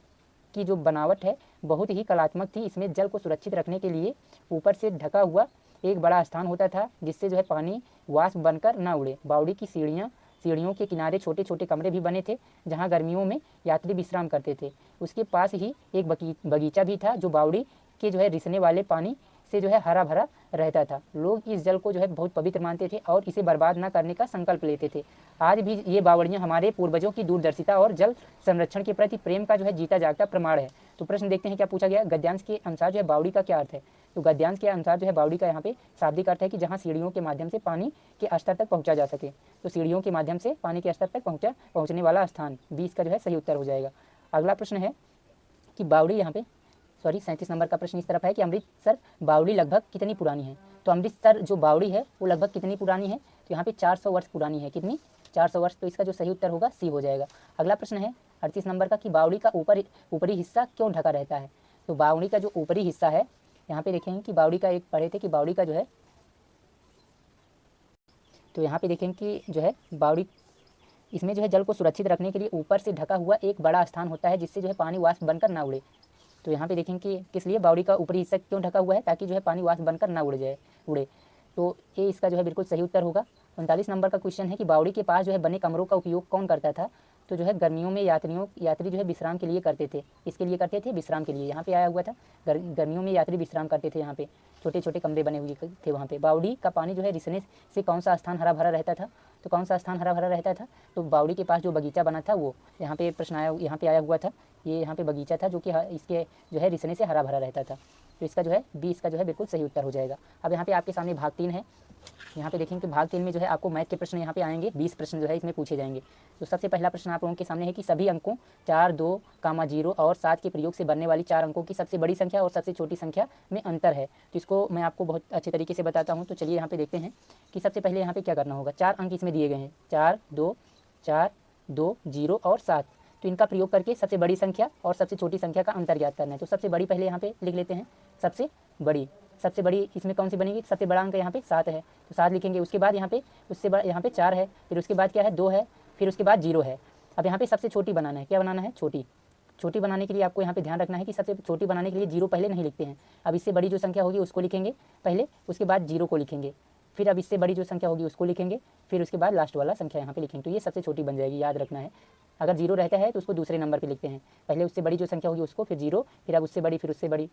की जो बनावट है बहुत ही कलात्मक थी। इसमें जल को सुरक्षित रखने के लिए ऊपर से ढका हुआ एक बड़ा स्थान होता था जिससे जो है पानी वाष्प बनकर न उड़े। बावड़ी की सीढ़ियों के किनारे छोटे छोटे कमरे भी बने थे जहां गर्मियों में यात्री विश्राम करते थे। उसके पास ही एक बगीचा भी था जो बावड़ी के जो है रिसने वाले पानी से जो है हरा भरा रहता था। लोग इस जल को जो है बहुत पवित्र मानते थे और इसे बर्बाद न करने का संकल्प लेते थे। आज भी ये बावड़ियाँ हमारे पूर्वजों की दूरदर्शिता और जल संरक्षण के प्रति प्रेम का जो है जीता जागता प्रमाण है। तो प्रश्न देखते हैं क्या पूछा गया। गद्यांश के अनुसार जो है बावड़ी का क्या अर्थ है, तो गद्यांश के अनुसार जो है बावड़ी का यहाँ पे शाब्दिक अर्थ है कि जहाँ सीढ़ियों के माध्यम से पानी के स्तर तक पहुँचा जा सके। तो सीढ़ियों के माध्यम से पानी के स्तर तक पहुँचने वाला स्थान 20 का जो है सही उत्तर हो जाएगा। अगला प्रश्न है कि बावड़ी यहाँ पे 37 नंबर का प्रश्न इस तरफ है कि अमृतसर बावड़ी लगभग कितनी पुरानी है। तो अमृतसर जो बावड़ी है वो लगभग कितनी पुरानी है, तो यहाँ पे 400 वर्ष पुरानी है। कितनी? 400 वर्ष। तो इसका जो सही उत्तर होगा सी हो जाएगा। अगला प्रश्न है 38 नंबर का कि बावड़ी का ऊपरी हिस्सा क्यों ढका रहता है। तो बावड़ी का जो ऊपरी हिस्सा है, यहाँ पे देखेंगे कि बावड़ी का एक पढ़े थे कि बावड़ी का जो है, तो यहाँ पे देखेंगे कि जो है बावड़ी, इसमें जो है जल को सुरक्षित रखने के लिए ऊपर से ढका हुआ एक बड़ा स्थान होता है जिससे जो है पानी वाष्प बनकर ना उड़े। तो यहाँ पे देखेंगे कि किस लिए बावड़ी का ऊपरी हिस्सा क्यों ढका हुआ है, ताकि जो है पानी वाष्प बनकर ना उड़े। तो ये इसका जो है बिल्कुल सही उत्तर होगा। 39 नंबर का क्वेश्चन है कि बावड़ी के पास जो है बने कमरों का उपयोग कौन करता था। तो जो है गर्मियों में यात्री जो है विश्राम के लिए करते थे। इसके लिए करते थे विश्राम के लिए, यहाँ पे आया हुआ था गर्मियों में यात्री विश्राम करते थे। यहाँ पे छोटे छोटे कमरे बने हुए थे वहाँ पे। बावड़ी का पानी जो है रिसने से कौन सा स्थान हरा भरा रहता था। तो कौन सा स्थान हरा भरा रहता था, तो बावड़ी के पास जो बगीचा बना था वो, यहाँ पे प्रश्न आया, यहाँ पे आया हुआ था, ये यहाँ पे बगीचा था जो कि इसके जो है रिसने से हरा भरा रहता था। तो इसका जो है बी इसका जो है बिल्कुल सही उत्तर हो जाएगा। अब यहाँ पे आपके सामने भाग 3 है। यहाँ पे देखेंगे कि भाग 3 में जो है आपको मैथ के प्रश्न यहाँ पे आएंगे, 20 प्रश्न जो है इसमें पूछे जाएंगे। तो सबसे पहला प्रश्न आप लोगों के सामने है कि सभी अंकों 4, 2, 0 और 7 के प्रयोग से बनने वाली 4 अंकों की सबसे बड़ी संख्या और सबसे छोटी संख्या में अंतर है। तो इसको मैं आपको बहुत अच्छे तरीके से बताता हूँ। तो चलिए यहाँ पे देखते हैं कि सबसे पहले यहाँ पे क्या करना होगा। 4 अंक इसमें दिए गए हैं, 4, 2, 0 और 7। तो इनका प्रयोग करके सबसे बड़ी संख्या और सबसे छोटी संख्या का अंतर ज्ञात करना है। तो सबसे बड़ी पहले यहाँ पे लिख लेते हैं, सबसे बड़ी इसमें कौन सी बनेगी, सबसे बड़ा अंक यहाँ पे 7 है तो 7 लिखेंगे। उसके बाद यहाँ पे उससे बड़ा यहाँ पे 4 है, फिर उसके बाद क्या है 2 है, फिर उसके बाद 0 है। अब यहाँ पे सबसे छोटी बनाना है, क्या बनाना है, छोटी बनाने के लिए आपको यहाँ पे ध्यान रखना है कि सबसे छोटी बनाने के लिए 0 पहले नहीं लिखते हैं। अब इससे बड़ी जो संख्या होगी उसको लिखेंगे पहले, उसके बाद 0 को लिखेंगे, फिर अब इससे बड़ी जो संख्या होगी उसको लिखेंगे, फिर उसके बाद लास्ट वाला संख्या यहाँ पे लिखेंगे। तो ये सबसे छोटी बन जाएगी, याद रखना है। अगर 0 रहता है तो उसको दूसरे नंबर पे लिखते हैं, पहले उससे बड़ी जो संख्या होगी उसको, फिर 0, फिर अब उससे बड़ी, फिर उससे बड़ी।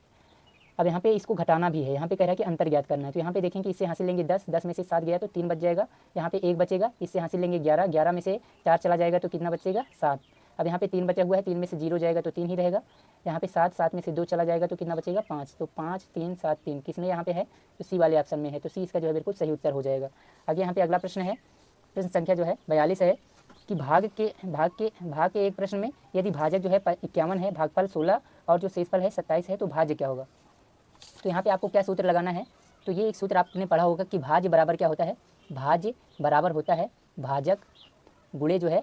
अब यहाँ पे इसको घटाना भी है, यहाँ पे कह रहा है कि अंतर ज्ञात करना है। तो यहाँ पे देखें कि इससे हासिल लेंगे 10, 10 में से 7 गया तो 3 बच जाएगा, यहाँ पे 1 बचेगा। इससे हासिल लेंगे 11, 11 में से 4 चला जाएगा तो कितना बचेगा, 7। अब यहाँ पे 3 बचा हुआ है, 3 में से 0 जाएगा तो 3 ही रहेगा। यहाँ पे 7, 7 में से 2 चला जाएगा तो कितना बचेगा, 5। तो 5, 3, 7, 3 किसमें यहाँ पे है, तो सी वाले ऑप्शन में है। तो सी इसका जो है बिल्कुल सही उत्तर हो जाएगा। आगे यहाँ पे अगला प्रश्न है, प्रश्न संख्या जो है 42 है कि भाग के एक प्रश्न में यदि भाजक जो है 51 है, भागफल 16 और जो शेषफल है 27 है, तो भाज्य क्या होगा। तो यहाँ पे आपको क्या सूत्र लगाना है, तो ये एक सूत्र आपने पढ़ा होगा कि भाज्य बराबर क्या होता है, भाज्य बराबर होता है भाजक गुणे जो है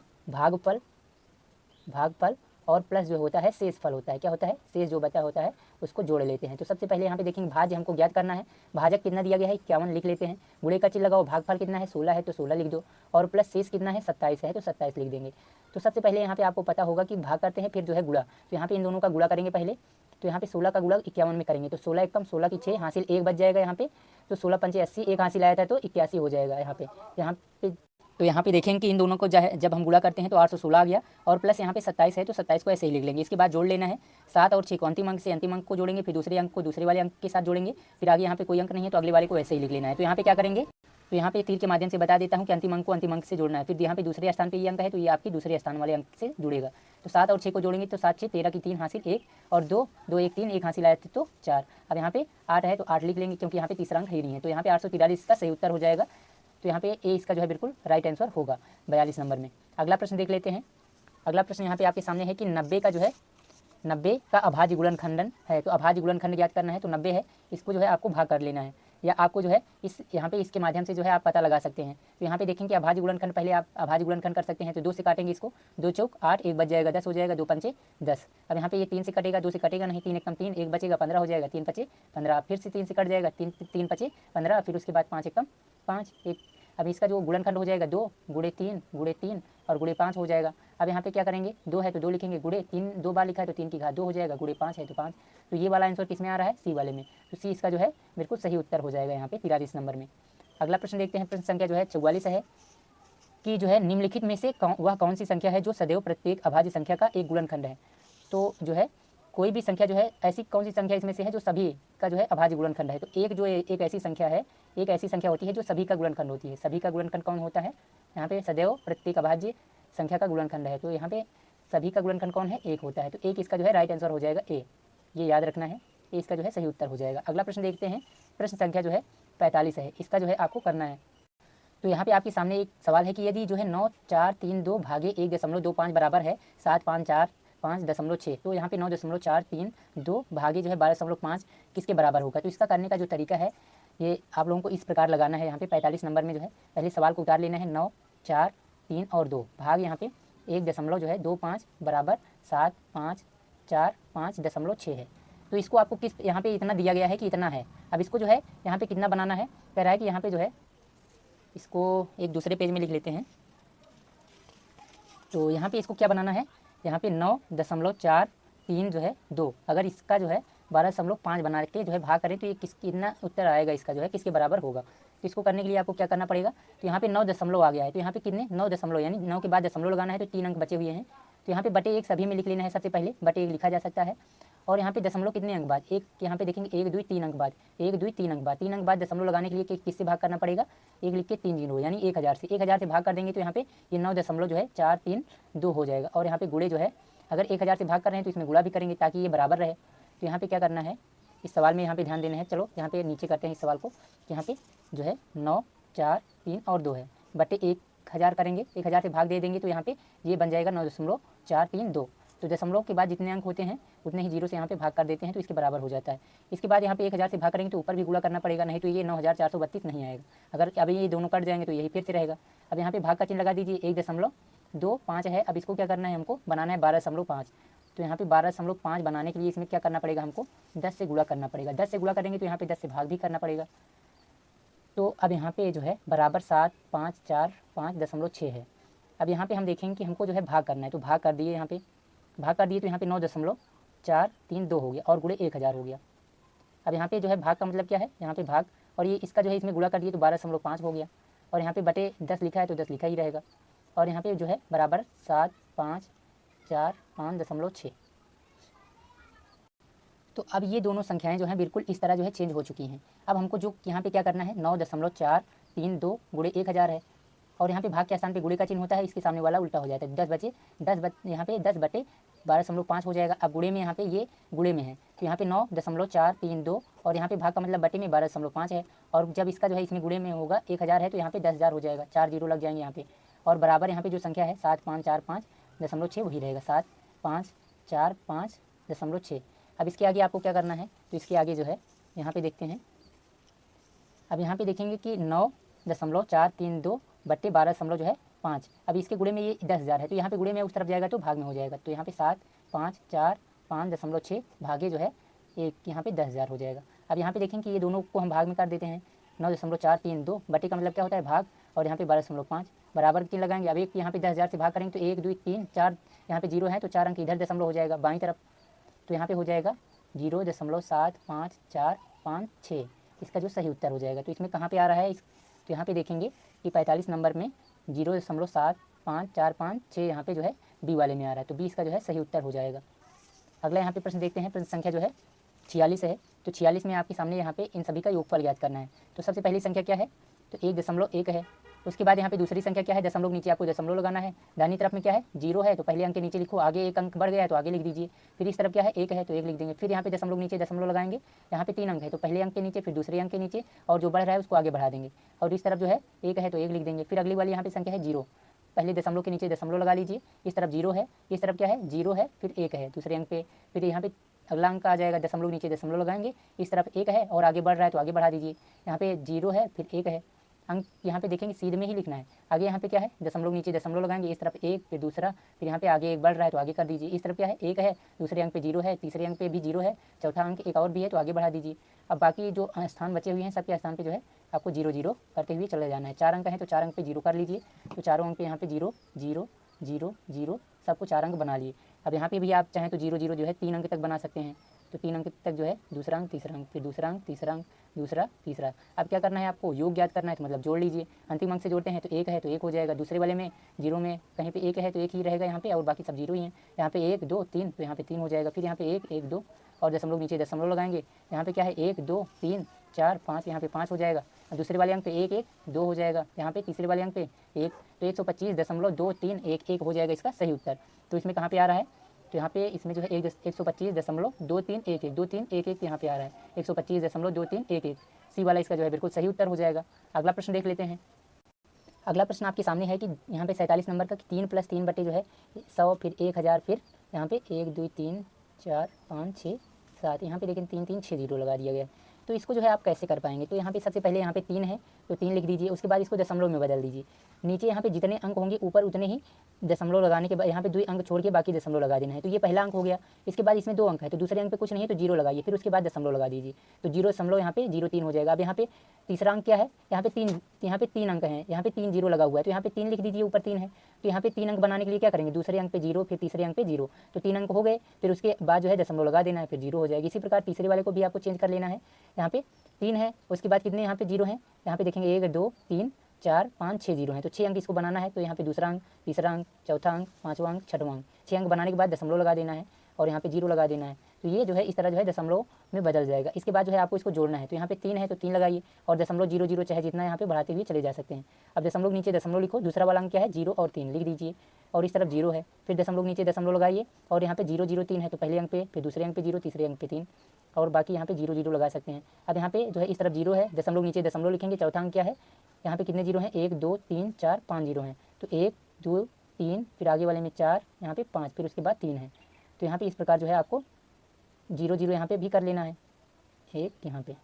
भागफल और प्लस जो होता है शेषफल होता है। क्या होता है, शेष जो बचा होता है उसको जोड़ लेते हैं। तो सबसे पहले यहाँ पे देखेंगे भाज्य हमको ज्ञात करना है, भाजक कितना दिया गया है 51 लिख लेते हैं, गुणे का चिन्ह लगाओ, भागफल कितना है 16 है तो 16 लिख दो, और प्लस शेष कितना है 27 है तो 27 लिख देंगे। तो सबसे पहले यहाँ पे आपको पता होगा कि भाग करते हैं फिर जो है गुणा, तो यहाँ पे इन दोनों का गुणा करेंगे पहले। तो यहाँ पे 16 का गुणा 51 में करेंगे तो 16 एकम 16 की 6 हासिल 1 बच जाएगा यहाँ पे, तो 16 पंचे 80, 1 हासिल आया था तो 81 हो जाएगा यहाँ पे। तो यहाँ पे देखेंगे कि इन दोनों को जब हम गुणा करते हैं तो 816 आ गया, और प्लस यहाँ पे 27 है तो 27 को ऐसे ही लिख लेंगे। इसके बाद जोड़ लेना है 7 और 6 को अंतिम अंक से अंतिम अंक को जोड़ेंगे, फिर दूसरे अंक को दूसरे वाले अंक के साथ जोड़ेंगे, फिर आगे यहाँ पे कोई अंक नहीं है तो अगले वाले को ऐसे ही लिख लेना है। तो यहाँ पे क्या करेंगे, तो यहाँ पे तीर के माध्यम से बता देता हूँ कि अंतिम अंक को अंतिम अंक से जोड़ना है। फिर यहाँ पे दूसरे स्थान पे ये अंक है तो ये आपकी दूसरे स्थान वाले अंक से जुड़ेगा। तो 7 और 6 को जोड़ेंगे तो 7, 6, 13 की 3 हासिल 1 और 2, 2, 1, 3, 1 हासिल आया था तो 4। अब यहाँ पे 8 है तो 8 लिख लेंगे क्योंकि यहाँ पे तीसरा अंक है नहीं है। तो यहाँ पे 843 का सही उत्तर हो जाएगा। तो यहाँ पे ए इसका जो है बिल्कुल राइट आंसर होगा 42 नंबर में। अगला प्रश्न देख लेते हैं। अगला प्रश्न यहाँ पे आपके सामने है कि 90 का जो है 90 का अभाज्य गुणनखंडन है, तो अभाज्य गुणनखंड ज्ञात करना है। तो 90 है, इसको जो है आपको भाग कर लेना है, या आपको जो है इस यहाँ पे इसके माध्यम से जो है आप पता लगा सकते हैं। तो यहाँ पे देखेंगे अभाज्य गुणनखंड, पहले आप अभाज्य गुणनखंड कर सकते हैं। तो 2 से काटेंगे इसको, 2 चौक 8, 1 बच जाएगा 10 हो जाएगा, 2 पंचे 10। अब यहाँ पे ये 3 से कटेगा, 2 से कटेगा नहीं, 3 एकम 3, 1 बचेगा 15 हो जाएगा, 3 पचे 15, फिर से 3 से कट जाएगा, 3 पचे 15, फिर उसके बाद 5 एकम 5, 1। अब इसका जो गुणनखंड हो जाएगा 2 गुणे 3 और गुणे 5 हो जाएगा। अब यहाँ पे क्या करेंगे, 2 है तो 2 लिखेंगे, गुणे 3 2 बार लिखा है तो 3 की घात 2 हो जाएगा, गुणे 5 है तो 5। तो ये वाला आंसर किस में आ रहा है, सी वाले में। तो सी इसका जो है बिल्कुल सही उत्तर हो जाएगा यहाँ पे 43 नंबर में। अगला प्रश्न देखते हैं, प्रश्न संख्या जो है 44 है कि जो है निम्नलिखित में से वह कौन सी संख्या है जो सदैव प्रत्येक अभाज्य संख्या का एक गुणनखंड है। तो जो है कोई भी संख्या जो है, ऐसी कौन सी संख्या इसमें से है जो सभी का जो है अभाज्य गुणनखंड है। तो एक ऐसी संख्या है, एक ऐसी संख्या होती है जो सभी का गुणनखंड होती है। सभी का गुणनखंड कौन होता है, यहाँ पे सदैव प्रत्येक अभाज्य संख्या का गुणनखंड है। तो यहाँ पे सभी का गुणनखंड कौन है, 1 होता है। तो 1 इसका जो है राइट आंसर हो जाएगा ए, ये याद रखना है, ये इसका जो है सही उत्तर हो जाएगा। अगला प्रश्न देखते हैं, प्रश्न संख्या जो है 45 है, इसका जो है आपको करना है। तो यहाँ पे आपके सामने एक सवाल है कि यदि जो है 9, 4, 3, 2 भागे 1.25 बराबर है 7, 5, 4, 5.6, तो यहाँ पे 9.4, 3, 2 भागे जो है 12.5 किसके बराबर होगा। तो इसका करने का जो तरीका है ये आप लोगों को इस प्रकार लगाना है। यहाँ पे 45 नंबर में जो है पहले सवाल को उतार लेना है 9, 4, 3 और 2 भाग यहाँ पे 1.25 बराबर 7, 5, 4, 5.6 है। तो इसको आपको किस यहाँ पे इतना दिया गया है कि इतना है। अब इसको जो है यहाँ पे कितना बनाना है, कह रहा है कि यहाँ पे जो है इसको एक दूसरे पेज में लिख लेते हैं। तो यहाँ पे इसको क्या बनाना है, यहाँ पे 9.43 जो है 2, अगर इसका जो है 12.5 बना के जो है भाग करें तो ये कितना उत्तर आएगा, इसका जो है किसके बराबर होगा। तो इसको करने के लिए आपको क्या करना पड़ेगा, तो यहाँ पे 9 दशमलव आ गया है, तो यहाँ पे कितने 9 दशमलव, यानी 9 के बाद दशमलव लगाना है, तो 3 अंक बचे हुए हैं। तो यहाँ पे बटे 1 सभी में लिख लेना है, सबसे पहले बटे 1 लिखा जा सकता है। और यहाँ पे दशमलव कितने अंक बाद, एक यहाँ पे देखेंगे 1, 2, 3 अंक बाद, 1, 2, 3 अंक बाद, 3 अंक बाद दशमलव लगाने के लिए किससे भाग करना पड़ेगा, 1 लिख के 3 जीरो, यानी 1000 से 1000 से भाग कर देंगे तो यहाँ पे ये 9 दशमलव जो है 432 हो जाएगा। और यहाँ पे गुणे जो है अगर 1000 से भाग कर रहे हैं तो इसमें गुणा भी करेंगे ताकि ये बराबर रहे। तो यहाँ पे क्या करना है, इस सवाल में यहाँ पे ध्यान देना है। चलो यहाँ पे नीचे करते हैं इस सवाल को, यहाँ पे जो है 9, 4, 3 और 2 है, बटे 1000 करेंगे, 1000 से भाग दे देंगे तो यहाँ पे ये बन जाएगा 9.432। तो दशमलव के बाद जितने अंक होते हैं उतने ही जीरो से यहाँ पे भाग कर देते हैं तो इसके बराबर हो जाता है। इसके बाद यहाँ पे 1000 से भाग करेंगे तो ऊपर भी गुणा करना पड़ेगा, नहीं तो ये 9432 नहीं आएगा। अगर अभी ये दोनों कट जाएंगे तो यही फिर से रहेगा। अब यहाँ पे भाग का चिन्ह लगा दीजिए, 1.25 है। अब इसको क्या करना है, हमको बनाना है 12.5। तो यहाँ पे 12.5 बनाने के लिए इसमें क्या करना पड़ेगा, हमको 10 से गुणा करना पड़ेगा। 10 से गुणा करेंगे तो यहाँ पे 10 से भाग भी करना पड़ेगा। तो अब यहाँ पे जो है बराबर 7, 5, 4, 5.6 है। अब यहाँ पे हम देखेंगे कि हमको जो है भाग करना है, तो भाग कर दिए, यहाँ पे भाग कर दिए तो यहाँ पे 9.432 हो गया और गुणे 1000 हो गया। अब यहाँ पे जो है भाग का मतलब क्या है, यहाँ पे भाग और ये इसका जो है इसमें गुणा कर दिए तो 12.5 हो गया। और यहाँ पे बटे 10 लिखा है तो 10 लिखा ही रहेगा। और यहाँ पे जो है बराबर 7, 5, 4, 5.6। तो अब ये दोनों संख्याएं जो हैं बिल्कुल इस तरह जो है चेंज हो चुकी हैं। अब हमको जो यहाँ पे क्या करना है, 9.432 गुणे 1000 है और यहाँ पे भाग के स्थान पे गुणे का चिन्ह होता है, इसके सामने वाला उल्टा हो जाता है। यहाँ पे 10 बटे 12.5 हो जाएगा। अब गुणे में यहाँ पे ये गुणे में है तो यहाँ पे 9.432 और यहाँ पे भाग का मतलब बटे में 12.5 है। और जब इसका जो है इसमें गुणे में होगा 1000 है तो यहाँ पे 10,000 हो जाएगा, 4 जीरो लग जाएंगे यहाँ पे। और बराबर यहाँ पे जो संख्या है 7545.6 वही रहेगा, 7545.6। अब इसके आगे आपको क्या करना है, तो इसके आगे जो है यहाँ पे देखते हैं। अब यहाँ पे देखेंगे कि 9.432 बट्टे 12.5। अब इसके गुणे में ये 10,000 है तो यहाँ पे गुणे में उस तरफ जाएगा तो भाग में हो जाएगा। तो यहाँ पे 7, 5, 4, 5.6 भागे जो है एक, यहाँ पे 10,000 हो जाएगा। अब यहाँ पे देखेंगे कि ये दोनों को हम भाग में कर देते हैं। 9.432 बटे का मतलब क्या होता है भाग, और यहाँ पे 12.5 बराबर चिन्ह लगाएंगे। अब एक यहाँ पे 10,000 से भाग करेंगे तो 1, 2, 3, 4 यहाँ पे जीरो है तो 4 अंक इधर दशमलव हो जाएगा बाईं तरफ। तो यहाँ पे हो जाएगा 0.7556, इसका जो सही उत्तर हो जाएगा। तो इसमें कहाँ पे आ रहा है तो यहाँ पे देखेंगे कि 45 नंबर में 0.754546 यहाँ पे जो है बी वाले में आ रहा है। तो बी इसका जो है सही उत्तर हो जाएगा। अगला यहाँ पे प्रश्न देखते हैं। प्रश्न संख्या जो है 46 है। तो 46 में आपके सामने यहाँ पे इन सभी का योगफल ज्ञात करना है। तो सबसे पहली संख्या क्या है, तो 1.1 है। उसके बाद यहाँ पे दूसरी संख्या क्या है, दशमलव नीचे आपको दशमलव लगाना है। दाहिनी तरफ में क्या है, 0 है तो पहले अंक के नीचे लिखो, आगे एक अंक बढ़ गया है तो आगे लिख दीजिए। फिर इस तरफ क्या है, 1 है तो 1 लिख देंगे। फिर यहाँ पे दशमलव नीचे दशमलव लगाएंगे। यहाँ पे 3 अंक है तो पहले अंक के नीचे फिर दूसरे अंक के नीचे, और जो बढ़ रहा है उसको आगे बढ़ा देंगे। और इस तरफ जो है 1 है तो 1 लिख देंगे। फिर अगली वाली यहाँ पे संख्या है 0, पहले दशमलव के नीचे दशमलव लगा लीजिए। इस तरफ 0 है, इस तरफ क्या है 0 है फिर 1 है दूसरे अंक पे। फिर यहाँ पे अगला अंक आ जाएगा, दशमलव नीचे दशमलव लगाएंगे। इस तरफ 1 है और आगे बढ़ रहा है तो आगे बढ़ा दीजिए। यहाँ पे 0 है फिर 1 है, अंक यहाँ पे देखेंगे सीध में ही लिखना है। आगे यहाँ पे क्या है, दशमलव नीचे दशमलव लगाएंगे। इस तरफ 1 फिर दूसरा, फिर यहाँ पे आगे 1 बढ़ रहा है तो आगे कर दीजिए। इस तरफ क्या है, 1 है, दूसरे अंक पे 0 है, तीसरे अंक पे भी 0 है, चौथा अंक एक और भी है तो आगे बढ़ा दीजिए। अब बाकी जो स्थान बचे हुए हैं सबके स्थान पे जो है आपको 0 0 करते हुए चले जाना है। 4 अंक है तो 4 अंक पे 0 कर लीजिए। तो चारों अंक पे यहाँ पे 0 0 0 0 सबको 4 अंक बना लिए। अब यहाँ पे भी आप चाहें तो 0 0 जो है 3 अंक तक बना सकते हैं। तो 3 अंक तक जो है दूसरा अंक तीसरा अंक फिर दूसरा अंक तीसरा अंक दूसरा तीसरा। अब क्या करना है, आपको योग ज्ञात करना है तो मतलब जोड़ लीजिए। अंतिम अंक से जोड़ते हैं तो 1 है तो 1 हो जाएगा। दूसरे वाले में 0 में कहीं पे 1 है तो 1 ही रहेगा यहाँ पे, और बाकी सब 0 ही हैं। यहाँ पे 1 2 3 तो यहाँ पे 3 हो जाएगा। फिर यहाँ पे 1 1 2 और दशमलव नीचे दशमलव लगाएंगे। यहाँ पे क्या है 1 2 3 4 5, यहाँ पे 5 हो जाएगा। दूसरे वाले अंक पे 1 1 2 हो जाएगा। यहाँ पे तीसरे वाले अंक पे 1 तो 125.2311 हो जाएगा इसका सही उत्तर। तो इसमें कहाँ पे आ रहा है, तो यहाँ पे इसमें जो है 125.2311 2311 यहाँ पे आ रहा है 125.2311। सी वाला इसका जो है बिल्कुल सही उत्तर हो जाएगा। अगला प्रश्न देख लेते हैं। अगला प्रश्न आपके सामने है कि यहाँ पे 47 नंबर का 3 + 3 बटे जो है 100 फिर 1000 फिर यहाँ पे 1 2 3 4 5 6 7, यहाँ पे लेकिन 3 3 6 जीरो लगा दिया गया। तो इसको जो है आप कैसे कर पाएंगे, तो यहाँ पे सबसे पहले यहाँ पे 3 है तो 3 लिख दीजिए, उसके बाद इसको दशमलव में बदल दीजिए। नीचे यहाँ पे जितने अंक होंगे ऊपर उतने ही दशमलव लगाने के बाद यहाँ पे 2 अंक छोड़ के बाकी दशमलव लगा देना है। तो ये पहला अंक हो गया, इसके बाद इसमें 2 अंक है तो दूसरे अंक पे कुछ नहीं है तो 0 लगाइए, फिर उसके बाद दशमलव लगा दीजिए, तो 0 यहाँ पे 0,3 हो जाएगा। अब यहाँ पे तीसरा अंक क्या है, यहाँ पे 3 अंक हैं, यहाँ पे 3 0 लगा हुआ है तो यहाँ पे 3 लिख दीजिए, ऊपर 3 है तो यहाँ पे 3 अंक बनाने के लिए क्या करेंगे, दूसरे अंक पे 0 फिर तीसरे अंक पे 0, तो 3 अंक हो गए, फिर उसके बाद जो है दशमलव लगा देना है, फिर 0 हो जाएगी। इसी प्रकार तीसरे वाले को भी आपको चेंज कर लेना है, यहाँ पे 3 है उसके बाद कितने यहाँ पे 0 हैं, यहाँ पे देखेंगे 1 2 3 4 5 6 0 हैं, तो 6 अंक इसको बनाना है, तो यहाँ पे दूसरा अंक, तीसरा अंक, चौथा अंक, पाँचवा अंक, छठवां अंक, 6 अंक बनाने के बाद दशमलव लगा देना है और यहाँ पे 0 लगा देना है। तो ये जो है इस तरह जो है दशमलव में बदल जाएगा। इसके बाद जो है आपको इसको जोड़ना है, तो यहाँ पे 3 है तो 3 लगाइए और दशमलव 0 0 चाहे जितना यहाँ पे बढ़ाते हुए चले जा सकते हैं। अब दशमलव नीचे दशमलव लिखो, दूसरा वाला अंक क्या है 0 और 3 लिख दीजिए और इस तरफ 0 है, फिर दशमलव नीचे दशमलव लगाइए और यहाँ पे 0 0 3 है तो पहले अंक पे, फिर दूसरे अंक पे 0, तीसरे अंक पे 3 और बाकी यहाँ पे 0 0 लगा सकते हैं। अब यहाँ पे जो है इस तरफ 0 है, दशमलव नीचे दशमलव लिखेंगे, चौथा अंक क्या है, यहाँ पे कितने 0 हैं 1 2 3 4 5 0 हैं, तो 1 2 3 फिर आगे वाले में 4, यहाँ पे 5 फिर उसके बाद 3 है, तो यहाँ पे इस प्रकार जो है आपको 0 0 यहाँ पे भी कर लेना है, एक यहाँ पे,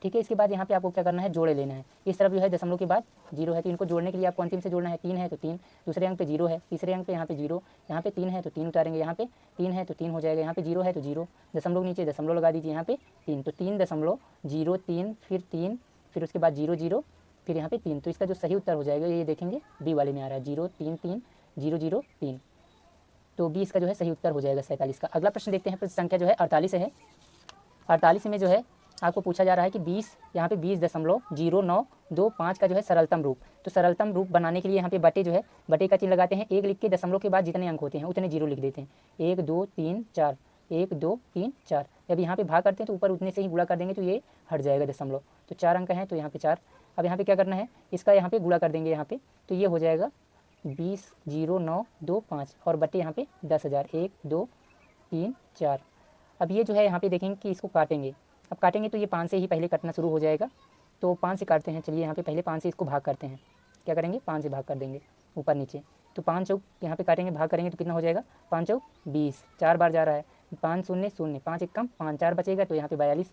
ठीक है। इसके बाद यहाँ पे आपको क्या करना है, जोड़े लेना है। इस तरफ जो है दशमलव के बाद 0 है तो इनको जोड़ने के लिए आपको अंतिम से जोड़ना है। 3 है तो 3, दूसरे अंक पे 0 है, तीसरे अंक पे यहाँ पे 0, यहाँ पे 3 है तो 3 उतारेंगे, यहाँ पे 3 है तो 3 हो जाएगा, यहाँ पे 0 है तो 0, दशमलव नीचे दशमलव लगा दीजिए, यहाँ पे 3 तो 3.03 फिर 3 फिर उसके बाद 0 0 फिर यहाँ पे 3, तो इसका जो सही उत्तर हो जाएगा ये देखेंगे बी वाले में आ रहा है 0 3 3 0 0 3, तो बी इसका जो है सही उत्तर हो जाएगा 47 का। अगला प्रश्न देखते हैं, प्रश्न संख्या जो है 48 है। 48 में जो है आपको पूछा जा रहा है कि 20 यहाँ पे 20.0925 का जो है सरलतम रूप, तो सरलतम रूप बनाने के लिए यहाँ पे बटे जो है बटे का चिन्ह लगाते हैं, 1 लिख के दशमलव के बाद जितने अंक होते हैं उतने 0 लिख देते हैं, 1 2 3 4 1 2 3 4, जब यहाँ पे भाग करते हैं तो ऊपर उतने से ही गुणा कर देंगे तो ये हट जाएगा दशमलव, तो 4 अंक हैं तो यहाँ पे 4। अब यहाँ पे क्या करना है, इसका यहाँ पे गुणा कर देंगे यहाँ पे, तो ये हो जाएगा 20.0925 और बटे यहाँ पे 10,000 1 2 3 4। अब ये जो है यहाँ पे देखेंगे कि इसको काटेंगे, अब काटेंगे तो ये 5 से ही पहले कटना शुरू हो जाएगा, तो 5 से काटते हैं। चलिए यहाँ पे पहले 5 से इसको भाग करते हैं, क्या करेंगे 5 से भाग कर देंगे ऊपर नीचे, तो 5 चौक यहाँ पे काटेंगे भाग करेंगे तो कितना हो जाएगा 5 चौक 20, 4 बार जा रहा है, 5 0 0 5 1 कम 5 4 बचेगा तो यहाँ पे 42,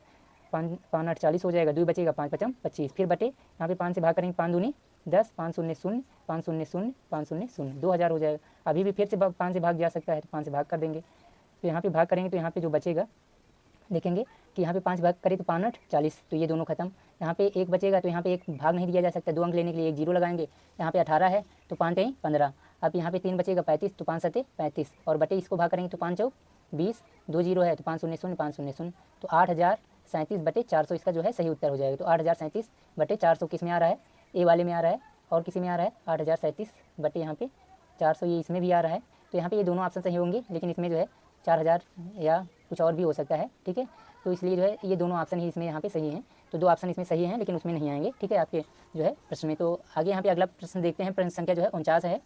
5 8 40 हो जाएगा, 2 बचेगा 5 5 25, फिर बटे यहाँ पे 5 से भाग करेंगे 5 दूनी 10, 5 0 0 5 0 0 5 0 0 2000 हो जाएगा। अभी भी फिर से 5 से भाग जा सकता है तो 5 से भाग कर देंगे, तो यहाँ पे भाग करेंगे तो यहाँ पे जो बचेगा देखेंगे कि यहाँ पे 5 भाग करें तो 5 8 40, तो ये दोनों खत्म। यहाँ पे 1 बचेगा तो यहाँ पे 1 भाग नहीं दिया जा सकता, 2 अंक लेने के लिए 1 0 लगाएंगे, यहाँ पे 18 है तो 5 कहीं 15, अब यहाँ पे 3 बचेगा 35 तो 5 7 35 और बटे इसको भाग करेंगे तो 5 चौक 20, 2 0 है तो 5 0 0 5 0 0, तो 8037 बटे 400 इसका जो है सही उत्तर हो जाएगा। तो 8037 बटे 400 किस में आ रहा है, ए वाले में आ रहा है और किसी में आ रहा है 8037 बटे यहाँ पे 400, ये इसमें भी आ रहा है, तो यहाँ पे ये दोनों ऑप्शन सही होंगे, लेकिन इसमें जो है 4000 या कुछ और भी हो सकता है, ठीक है। तो इसलिए जो है ये दोनों ऑप्शन ही इसमें यहाँ पे सही हैं, तो 2 ऑप्शन इसमें सही हैं लेकिन उसमें नहीं आएंगे, ठीक है, आपके जो है प्रश्न में। तो आगे यहाँ पे अगला प्रश्न देखते हैं, प्रश्न संख्या जो है 49 है।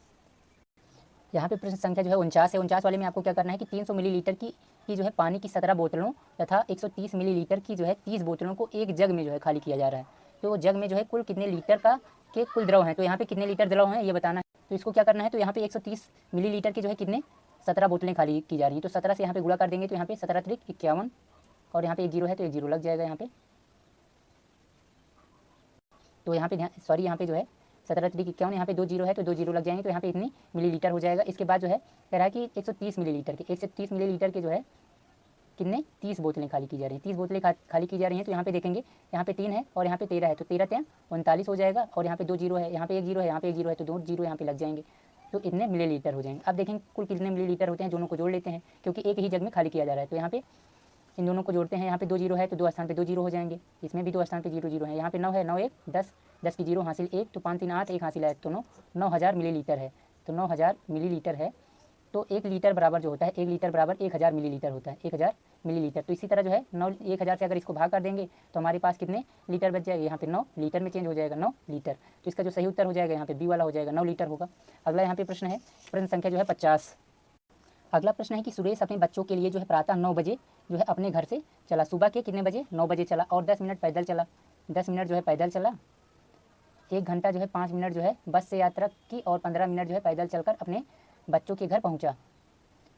यहाँ पे प्रश्न संख्या जो है 49 है। 49 वाले में आपको क्या करना है कि 300 मिलीलीटर की जो है पानी की 17 बोतलों तथा 130 मिलीलीटर की जो है 30 बोतलों को एक जग में जो है खाली किया जा रहा है, तो जग में जो है कुल कितने लीटर का के कुल द्रव हैं, तो यहाँ पे कितने लीटर द्रव हैं ये बताना है। तो इसको क्या करना है, तो यहाँ पे 130 मिलीलीटर की जो है कितने 17 बोतलें खाली की जा रही हैं, तो 17 से यहाँ पे गुणा कर देंगे तो यहाँ पे 17 त्रिक 51 और यहाँ पे 1 0 है तो 1 0 लग जाएगा यहाँ पे, तो यहाँ पे सॉरी यहाँ पे जो है 17 त्रिक 51, यहाँ पे 2 0 है तो 2 0 लग जाएंगे, तो यहाँ पे इतनी मिलीलीटर हो जाएगा। इसके बाद जो है कह रहा है कि 130 मिलीलीटर के जो है कितने 30 बोतलें खाली की जा रही हैं, 30 बोतलें खाली की जा रही हैं, तो यहाँ पे देखेंगे यहाँ पे 3 है और यहाँ पे 13 है, तो 13 3 39 हो जाएगा और यहाँ पे 2 0 है, यहाँ पे 1 0 है, यहाँ पे 1 0 है तो 2 0 यहाँ पे लग जाएंगे, तो इतने मिलीलीटर हो जाएंगे। अब देखेंगे कुल कितने मिलीलीटर होते हैं, दोनों को जोड़ लेते हैं क्योंकि एक ही जग में खाली किया जा रहा है, तो यहाँ पे इन दोनों को जोड़ते हैं। यहाँ पे 2 0 है तो 2 स्थान पे 2 0 हो जाएंगे, इसमें भी 2 स्थान पे 0 0 है, यहाँ पे 9 है 9 1 10, 10 की 0 हासिल 1 तो 5 3 8 1 हासिल है, तो 9000 मिलीलीटर है, तो 9000 मिलीलीटर है, तो 1 लीटर बराबर जो होता है 1 लीटर बराबर 1000 मिलीलीटर होता है, 1000 मिलीलीटर। तो इसी तरह जो है 1000 से अगर इसको भाग कर देंगे तो हमारे पास कितने लीटर बच जाएगा, यहाँ पे 9 लीटर में चेंज हो जाएगा 9 लीटर, तो इसका जो सही उत्तर हो जाएगा यहाँ पे बी वाला हो जाएगा 9 लीटर होगा। अगला यहाँ पे प्रश्न है, प्रश्न संख्या जो है 50। अगला प्रश्न है कि सुरेश अपने बच्चों के लिए जो है प्रातः 9 बजे जो है अपने घर से चला, सुबह के कितने बजे 9 बजे चला और 10 मिनट पैदल चला, 10 मिनट जो है पैदल चला, 1 घंटा जो है 5 मिनट जो है बस से यात्रा की और 15 मिनट जो है पैदल चलकर अपने बच्चों के घर पहुंचा,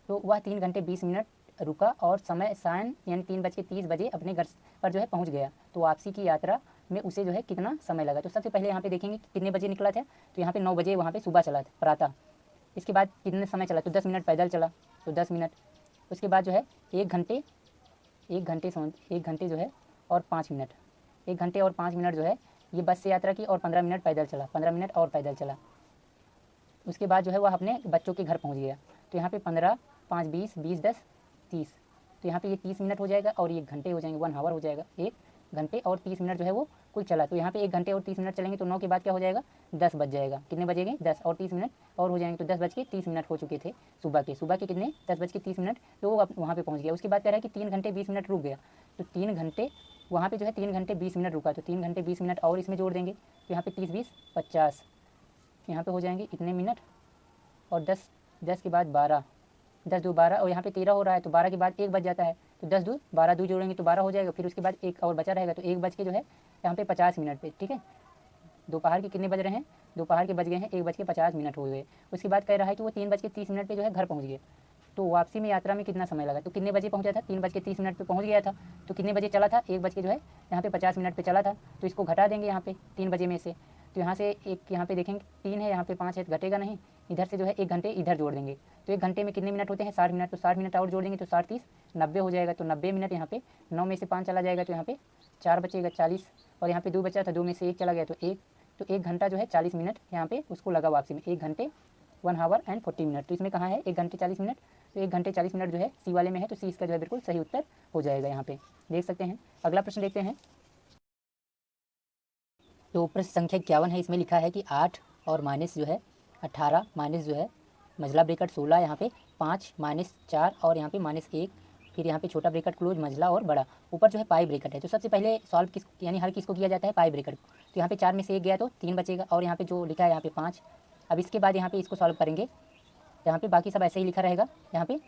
तो वह 3 घंटे 20 मिनट रुका और समय सायं यानी 3:30 बजे अपने घर पर जो है पहुँच गया, तो वापसी की यात्रा में उसे जो है कितना समय लगा। तो सबसे पहले यहाँ पे देखेंगे कि कितने बजे निकला था, तो यहाँ पे 9 बजे वहाँ पे सुबह चला था प्रातः। इसके बाद कितने समय चला, तो 10 मिनट पैदल चला, तो 10 मिनट। उसके बाद जो है 1 घंटे जो है और 5 मिनट, 1 घंटे और 5 मिनट जो है ये बस से यात्रा की, और 15 मिनट पैदल चला, 15 मिनट और पैदल चला। उसके बाद जो है वह अपने बच्चों के घर पहुंच गया। तो यहाँ पे 15, 5, 20, 20, 10, 30, तो यहाँ पे ये 30 मिनट हो जाएगा और ये घंटे हो जाएंगे, 1 हावर हो जाएगा। 1 घंटे और 30 मिनट जो है वो कुल चला। तो यहाँ पे 1 घंटे और 30 मिनट चलेंगे तो 9 के बाद क्या हो जाएगा, 10 बज जाएगा। कितने बजेंगे, 10 और 30 मिनट और हो जाएंगे, तो 10:30 हो चुके थे सुबह के कितने, 10:30, तो वो वहाँ पे पहुँच गया। उसके बाद कह रहा है कि 3 घंटे 20 मिनट रुक गया, तो 3 घंटे वहाँ पे जो है 3 घंटे 20 मिनट रुका, तो 3 घंटे 20 मिनट और इसमें जोड़ देंगे, तो यहाँ पे 30, 20, 50, यहाँ पे हो जाएंगे इतने मिनट, और 10 के बाद 12, 10 2 12, और यहाँ पे 13 हो रहा है, तो 12 के बाद 1 बज जाता है, तो 10 2 12, 2 जोड़ेंगे तो 12 हो जाएगा। फिर उसके बाद 1 और बचा रहेगा, तो 1 बज के जो है यहाँ पे 50 मिनट पे, ठीक है। दोपहर के कितने बज रहे हैं, दोपहर के बज गए हैं 1:50 हो गए। उसके बाद कह रहा है कि वो 3:30 पे जो है घर पहुँच गए। तो वापसी में यात्रा में कितना समय लगा, तो कितने बजे पहुँचा था, 3:30 पे पहुँच गया था, तो कितने बजे चला था, 1 बज के जो है यहाँ पे 50 मिनट पे चला था, तो इसको घटा देंगे यहाँ पे 3 बजे में से। तो यहाँ से एक यहाँ पे देखेंगे 3 है, यहाँ पे 5 है, तो घटेगा नहीं। इधर से जो है 1 घंटे इधर जोड़ देंगे, तो 1 घंटे में कितने मिनट होते हैं, 60 मिनट, तो 60 मिनट और जोड़ देंगे तो 60, 30, 90 हो जाएगा। तो 90 मिनट यहाँ पे 9 में से 5 चला जाएगा, तो यहाँ पे 4 बचेगा, 40, और यहाँ पे 2 बचा था, 2 में से 1 चला गया, तो 1 घंटा जो है 40 मिनट यहाँ पे उसको लगा वापसी में। 1 घंटे 1 हावर एंड 40 मिनट, तो इसमें कहाँ है 1 घंटे 40 मिनट, तो 1 घंटे 40 मिनट जो है सी वाले में है, तो सी इसका जो है बिल्कुल सही उत्तर हो जाएगा। यहाँ पे देख सकते हैं। अगला प्रश्न देखते हैं। तो प्रश्न संख्या 51 है, इसमें लिखा है कि 8 और माइनस जो है 18 माइनस जो है मझला ब्रेकेट 16, यहाँ पे 5 -4 और यहाँ पे -1, फिर यहाँ पे छोटा ब्रेकेट क्लोज मझला और बड़ा, ऊपर जो है पाई ब्रेकेट है। तो सबसे पहले सॉल्व किस यानी हल किसको किया जाता है, पाई ब्रेकेट को। तो यहाँ पे 4 में से 1 गया तो 3 बचेगा, और यहाँ पे जो लिखा है यहाँ पे 5। अब इसके बाद यहाँ पे इसको सॉल्व करेंगे, यहाँ पे बाकी सब ऐसे ही लिखा रहेगा। यहाँ पे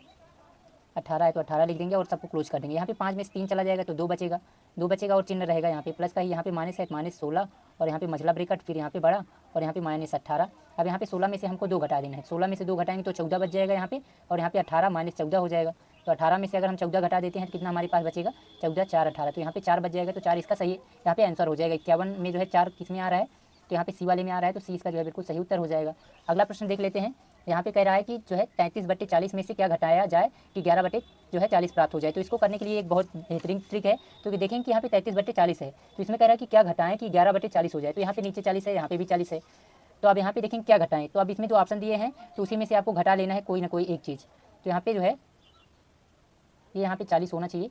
18 है तो 18 लिख देंगे और सबको क्लोज कर देंगे। यहाँ पे 5 में से 3 चला जाएगा तो 2 बचेगा और चिन्ह रहेगा यहाँ पे प्लस का ही। यहाँ पे माइनस है, -16, और यहाँ पे मझला ब्रेकेट, फिर यहाँ पे बड़ा, और यहाँ पे -18। अब यहाँ पे 16 में से हमको 2 घटा देना है, 16 में से 2 घटाएंगे तो 14 बच जाएगा यहाँ पे, और यहाँ पे 18 -14 हो जाएगा। तो 18 में से अगर हम 14 घटा देते हैं तो कितना हमारे पास बचेगा, 14, 4, 18, तो यहाँ पे 4 बच जाएगा। तो 4 इसका सही यहाँ पे आंसर हो जाएगा। 51 में जो है 4 किस में आ रहा है, तो यहाँ पे सी वाले में आ रहा है, तो सी इसका जो है बिल्कुल सही उत्तर हो जाएगा। अगला प्रश्न देख लेते हैं। यहाँ पे कह रहा है कि जो है 33/40 में से क्या घटाया जाए कि 11/40 प्राप्त हो जाए। तो इसको करने के लिए एक बहुत बेहतरीन ट्रिक है, क्योंकि देखेंगे कि यहाँ पे 33/40 है, तो इसमें कह रहा है कि क्या घटाएं कि 11/40 हो जाए। तो यहाँ पे नीचे 40 है, यहाँ पे भी 40 है, तो अब यहाँ पे देखेंगे क्या घटाएं। तो अब इसमें जो ऑप्शन दिए हैं तो उसी में से आपको घटा लेना है कोई ना कोई एक चीज़। तो यहाँ पे जो है ये यहाँ पे 40 होना चाहिए,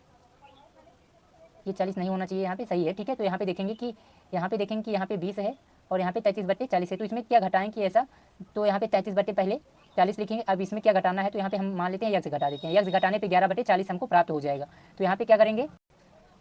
ये 40 नहीं होना चाहिए, यहाँ पे सही है, ठीक है। तो यहाँ पे देखेंगे कि यहाँ पे 20 है और यहाँ पे 33/40 है, तो इसमें क्या घटाएं कि ऐसा, तो यहाँ पे 33/40 लिखेंगे। अब इसमें क्या घटाना है, तो यहाँ पे हम मान लेते हैं यक्स घटा देते हैं, यक्स घटाने पे 11/40 हमको प्राप्त हो जाएगा। तो यहाँ पे क्या करेंगे,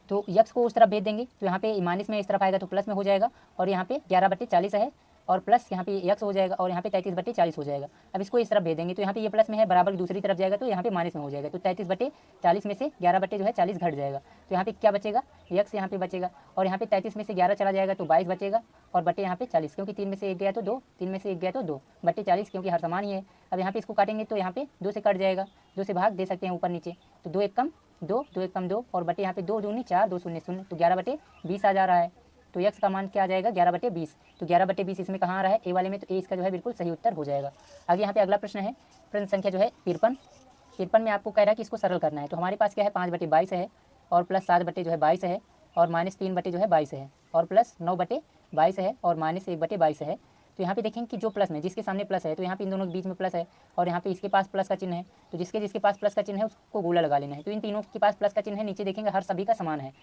तो यक्स को उस तरफ भेज देंगे, तो यहाँ पे माइनस में इस तरफ आएगा तो प्लस में हो जाएगा, और यहाँ पे 11/40 है और प्लस यहाँ पे यक्स हो जाएगा, और यहाँ पे 33/40 हो जाएगा। अब इसको इस तरफ भेज देंगे, तो यहाँ पे ये प्लस में है, बराबर की दूसरी तरफ जाएगा तो यहाँ पे माइनस में हो जाएगा। तो 33/40 में से 11/40 घट जाएगा, तो यहाँ पे क्या बचेगा, यक्स यहाँ पे बचेगा, और यहाँ पे 33 में से 11 चला जाएगा तो 22 बचेगा, और बटे यहाँ पे 40, क्योंकि 3 में से 1 गया तो 2, 3 में से 1 गया तो 2, बटे 40 क्योंकि हर समान ही है। अब यहाँ पे इसको काटेंगे तो यहाँ पे 2 से कट जाएगा, 2 से भाग दे सकते हैं ऊपर नीचे, तो 2 1 कम 2, 2 1 कम 2, और बटे यहाँ पे 2 दूनी 4, 2 शून्य 0, तो 11/20 आ जा रहा है। तो यक्स का मान क्या आ जाएगा, 11/20। तो 11/20 इसमें कहाँ आ रहा है, ए वाले में, तो ए इसका जो है बिल्कुल सही उत्तर हो जाएगा। आगे यहाँ पे अगला प्रश्न है, प्रश्न संख्या जो है 53 में आपको कह रहा है कि इसको सरल करना है। तो हमारे पास क्या है, 5/22 है, और प्लस 7/22 है, और -3/22 है, और प्लस 9/22 है, और -1/22 है। तो यहाँ पे देखेंगे कि जो प्लस में जिसके सामने प्लस है, तो यहाँ पे इन दोनों के बीच में प्लस है, और यहाँ पे इसके पास प्लस का चिन्ह है, तो जिसके पास प्लस का चिन्ह है उसको गोला लगा लेना है। तो इन तीनों के पास प्लस का चिन्ह है, नीचे देखेंगे हर सभी का समान है।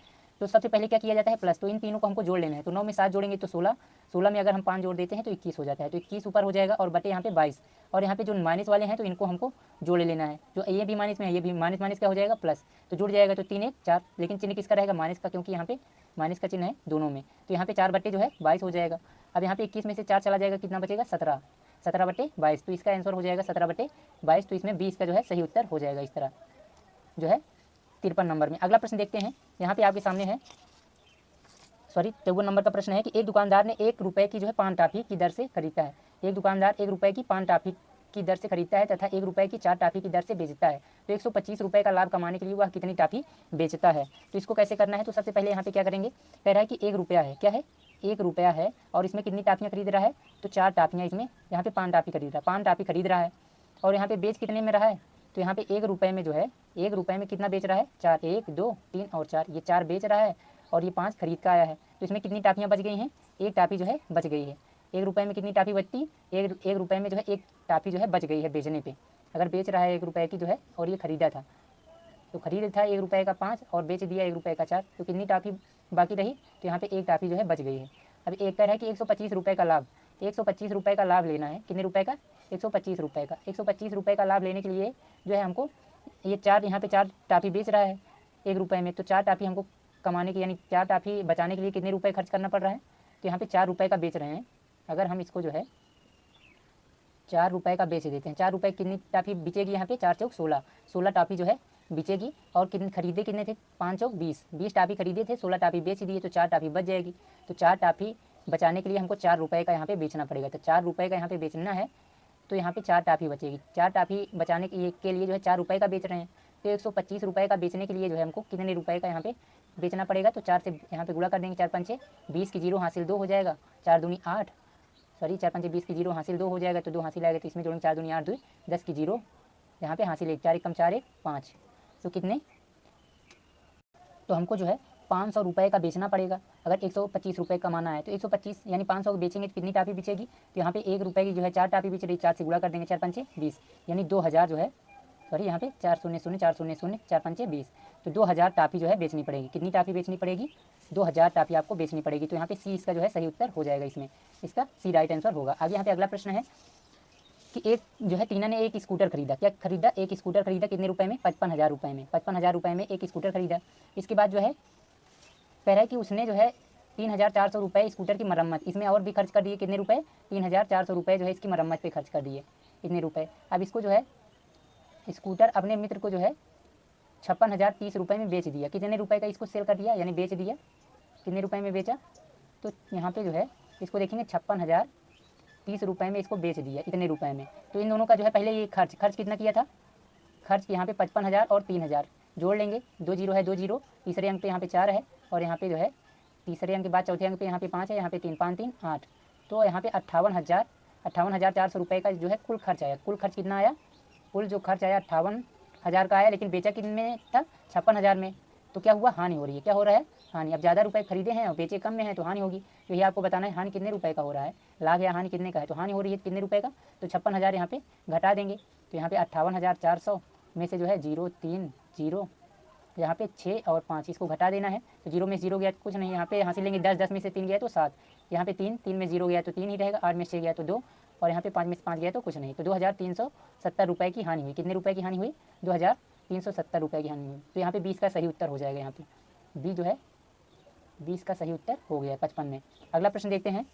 तो सबसे पहले क्या किया जाता है, प्लस, तो इन तीनों को हमको जोड़ लेना है। तो 9 में 7 जोड़ेंगे तो 16, 16 में अगर हम 5 जोड़ देते हैं तो 21 हो जाता है, तो 21 ऊपर हो जाएगा, और बटे यहाँ पे 22, और यहाँ पे जो माइनस वाले हैं तो इनको हमको जोड़ लेना है। जो ये भी माइनस में है, ये भी माइनस माइनस क्या हो जाएगा, प्लस, तो जुड़ जाएगा। तो 3 1 4, लेकिन चिन्ह किसका रहेगा, माइनस का, क्योंकि यहाँ पे माइनस का चिन्ह है दोनों में। तो यहाँ पे 4 बटे जो है 22 हो जाएगा। अब यहाँ पे 21 में से 4 चला जाएगा, कितना बचेगा, 17, 17/22, तो इसका आंसर हो जाएगा 17/22। तो इसमें 20 का जो है सही उत्तर हो जाएगा, इस तरह जो है 53 नंबर में। अगला प्रश्न देखते हैं, यहाँ पे आपके सामने है, 53 नंबर का प्रश्न है कि एक दुकानदार ने 1 रुपये की जो है पान टॉफी की दर से खरीदा है। एक दुकानदार 1 रुपये की पान टॉफी की दर से खरीदता है तथा 1 रुपये की 4 टॉफ़ी की दर से बेचता है तो 125 रुपये का लाभ कमाने के लिए वह कितनी टॉफ़ी बेचता है। तो इसको कैसे करना है, तो सबसे पहले यहाँ पे क्या करेंगे, कह रहा है कि 1 रुपया है, क्या है 1 रुपया है और इसमें कितनी टॉफ़ियाँ खरीद रहा है, तो 4 टॉफ़ियाँ, इसमें यहाँ पे 5 टॉफ़ी खरीद रहा है, 5 टॉफ़ी खरीद रहा है और यहाँ पे बेच कितने में रहा है, तो यहाँ पे 1 रुपये में जो है 1 रुपये में कितना बेच रहा है, 4, 1 2 3 और 4, ये 4 बेच रहा है और ये 5 खरीद का आया है। तो इसमें कितनी टॉफ़ियाँ बच गई हैं, 1 टॉफ़ी जो है बच गई है। 1 रुपये में कितनी टॉफ़ी बचती, 1 रुपये में जो है 1 टॉफ़ी जो है बच गई है बेचने पे। अगर बेच रहा है 1 रुपये की जो है और ये खरीदा था, तो खरीद था 1 रुपये का 5 और बेच दिया 1 रुपये का 4, तो कितनी टॉफ़ी बाकी रही, तो यहाँ पे 1 टॉफ़ी जो है बच गई है। अब एक कह रहा है कि 125 रुपये का लाभ, 125 रुपये का लाभ लेना है, कितने रुपये का, 125 रुपये का। 125 रुपये का लाभ लेने के लिए जो है हमको ये 4, यहाँ पे 4 टॉफ़ी बेच रहा है 1 रुपये में, तो 4 टॉफ़ी हमको कमाने की, यानी 4 टॉफ़ी बचाने के लिए कितने रुपये खर्च करना पड़ रहा है, तो यहाँ पे 4 रुपये का बेच रहे हैं। अगर हम इसको जो है 4 रुपये का बेच देते हैं, 4 रुपये कितनी टॉफ़ी बिचेगी, यहाँ पे 4 चौक 16, 16 टॉफ़ी जो है बिचेगी और कितने खरीदे, कितने थे 5 चौक 20, 20 टॉफ़ी खरीदे थे, 16 टॉफ़ी बेच दिए तो 4 टॉफ़ी बच जाएगी। तो 4 टॉफ़ी बचाने के लिए हमको 4 रुपये का यहाँ पे बेचना पड़ेगा, तो 4 रुपये का यहाँ पे बेचना है, तो यहाँ पे 4 टॉफ़ी बचेगी। 4 टॉफ़ी बचाने के लिए जो है 4 रुपये का बेच रहे हैं, तो 125 रुपये का बेचने के लिए जो है हमको कितने रुपये का यहाँ पे बेचना पड़ेगा, तो 4 से यहाँ पे गुणा कर देंगे, 4 पंचे 20 की 0 हासिल 2 हो जाएगा, 4 दूनी 8, सॉरी 4 पंचे 20 की 0 हासिल 2 हो जाएगा, तो 2 हासिल आएगा, तो इसमें जोड़ेंगे 4 दूनी 8 2 10 की 0 यहाँ पे हासिल 1, 4 1 कम 4 1 5, तो कितने, तो हमको जो है 500 रुपये का बेचना पड़ेगा। अगर 125 रुपये कमाना है तो 125 यानी 500 को बेचेंगे तो कितनी टॉफ़ी बिचेगी, तो यहाँ पे 1 रुपये की जो है 4 टॉफ़ी बिच रही, 4 से गुणा कर देंगे, 4 पंचे 20, यानी 2000 जो है, सॉरी यहाँ पे 4 शून्य शून्य 4 शून्य शून्य 4 पंचे 20, तो 2000 टॉफ़ी जो है बेचनी पड़ेगी। कितनी टॉफ़ी बेचनी पड़ेगी, 2000 टॉफ़ी आपको बेचनी पड़ेगी। तो यहाँ पे सी इसका जो है सही उत्तर हो जाएगा, इसमें इसका सी राइट आंसर होगा। आगे यहाँ पे अगला प्रश्न है कि एक जो है टीना ने एक स्कूटर खरीदा, क्या खरीदा, एक स्कूटर खरीदा, कितने रुपए में, 55,000 रुपये में, 55,000 रुपये में एक स्कूटर खरीदा। इसके बाद जो है कह रहा है कि उसने जो है 3,400 रुपये स्कूटर की मरम्मत, इसमें और भी खर्च कर दिए, कितने रुपए, 3,400 रुपये जो है इसकी मरम्मत पे खर्च कर दिए, इतने रुपए। अब इसको जो है स्कूटर अपने मित्र को जो है 56,030 रुपये में बेच दिया, कितने रुपए का इसको सेल कर दिया, यानी बेच दिया, कितने रुपए में बेचा, तो यहाँ पे जो है इसको देखेंगे 56,030 रुपये में इसको बेच दिया, इतने रुपए में। तो इन दोनों का जो है पहले ये खर्च कितना किया था, खर्च यहाँ पे 55,000 और 3,000 जोड़ लेंगे, 2 जीरो है 2 जीरो, तीसरे अंक पे यहाँ पे 4 है और यहाँ पे जो है तीसरे अंक के बाद चौथे अंक पे यहाँ पे 5 है, यहाँ पे 3 5 3 8, तो यहाँ पे 58,400 रुपये का जो है कुल खर्च आया। कुल खर्च कितना आया, कुल जो खर्च आया 58,000 का आया, लेकिन बेचा कितने में था, 56,000 में। तो क्या हुआ, हानि हो रही है, क्या हो रहा है, हानि। अब ज़्यादा रुपए खरीदे हैं और बेचे कम में है तो हानि होगी। तो ये आपको बताना है हानि कितने रुपए का हो रहा है, लाभ या हानि कितने का है, तो हानि हो रही है कितने रुपए का, तो 56,000 यहाँ पे घटा देंगे। तो यहाँ पे 58,400 में से जो है 0 3 0 यहाँ पे 6 और 5 इसको घटा देना है, तो 0 में 0 गया तो कुछ नहीं, यहाँ पे हासिल लेंगे 10, 10 में से 3 गया तो 7, यहाँ पे 3 3 में 0 गया तो 3 ही रहेगा, 8 में 6 गया तो 2 और यहाँ पे 5 में से 5 गया तो कुछ नहीं। तो 2,370 रुपये की हानि हुई, कितने रुपए की हानि हुई, 2,370 रुपये की हानि हुई। तो यहाँ पे 20 का सही उत्तर हो जाएगा, यहाँ पे बी जो है 20 का सही उत्तर हो गया 55 में। अगला प्रश्न देखते हैं।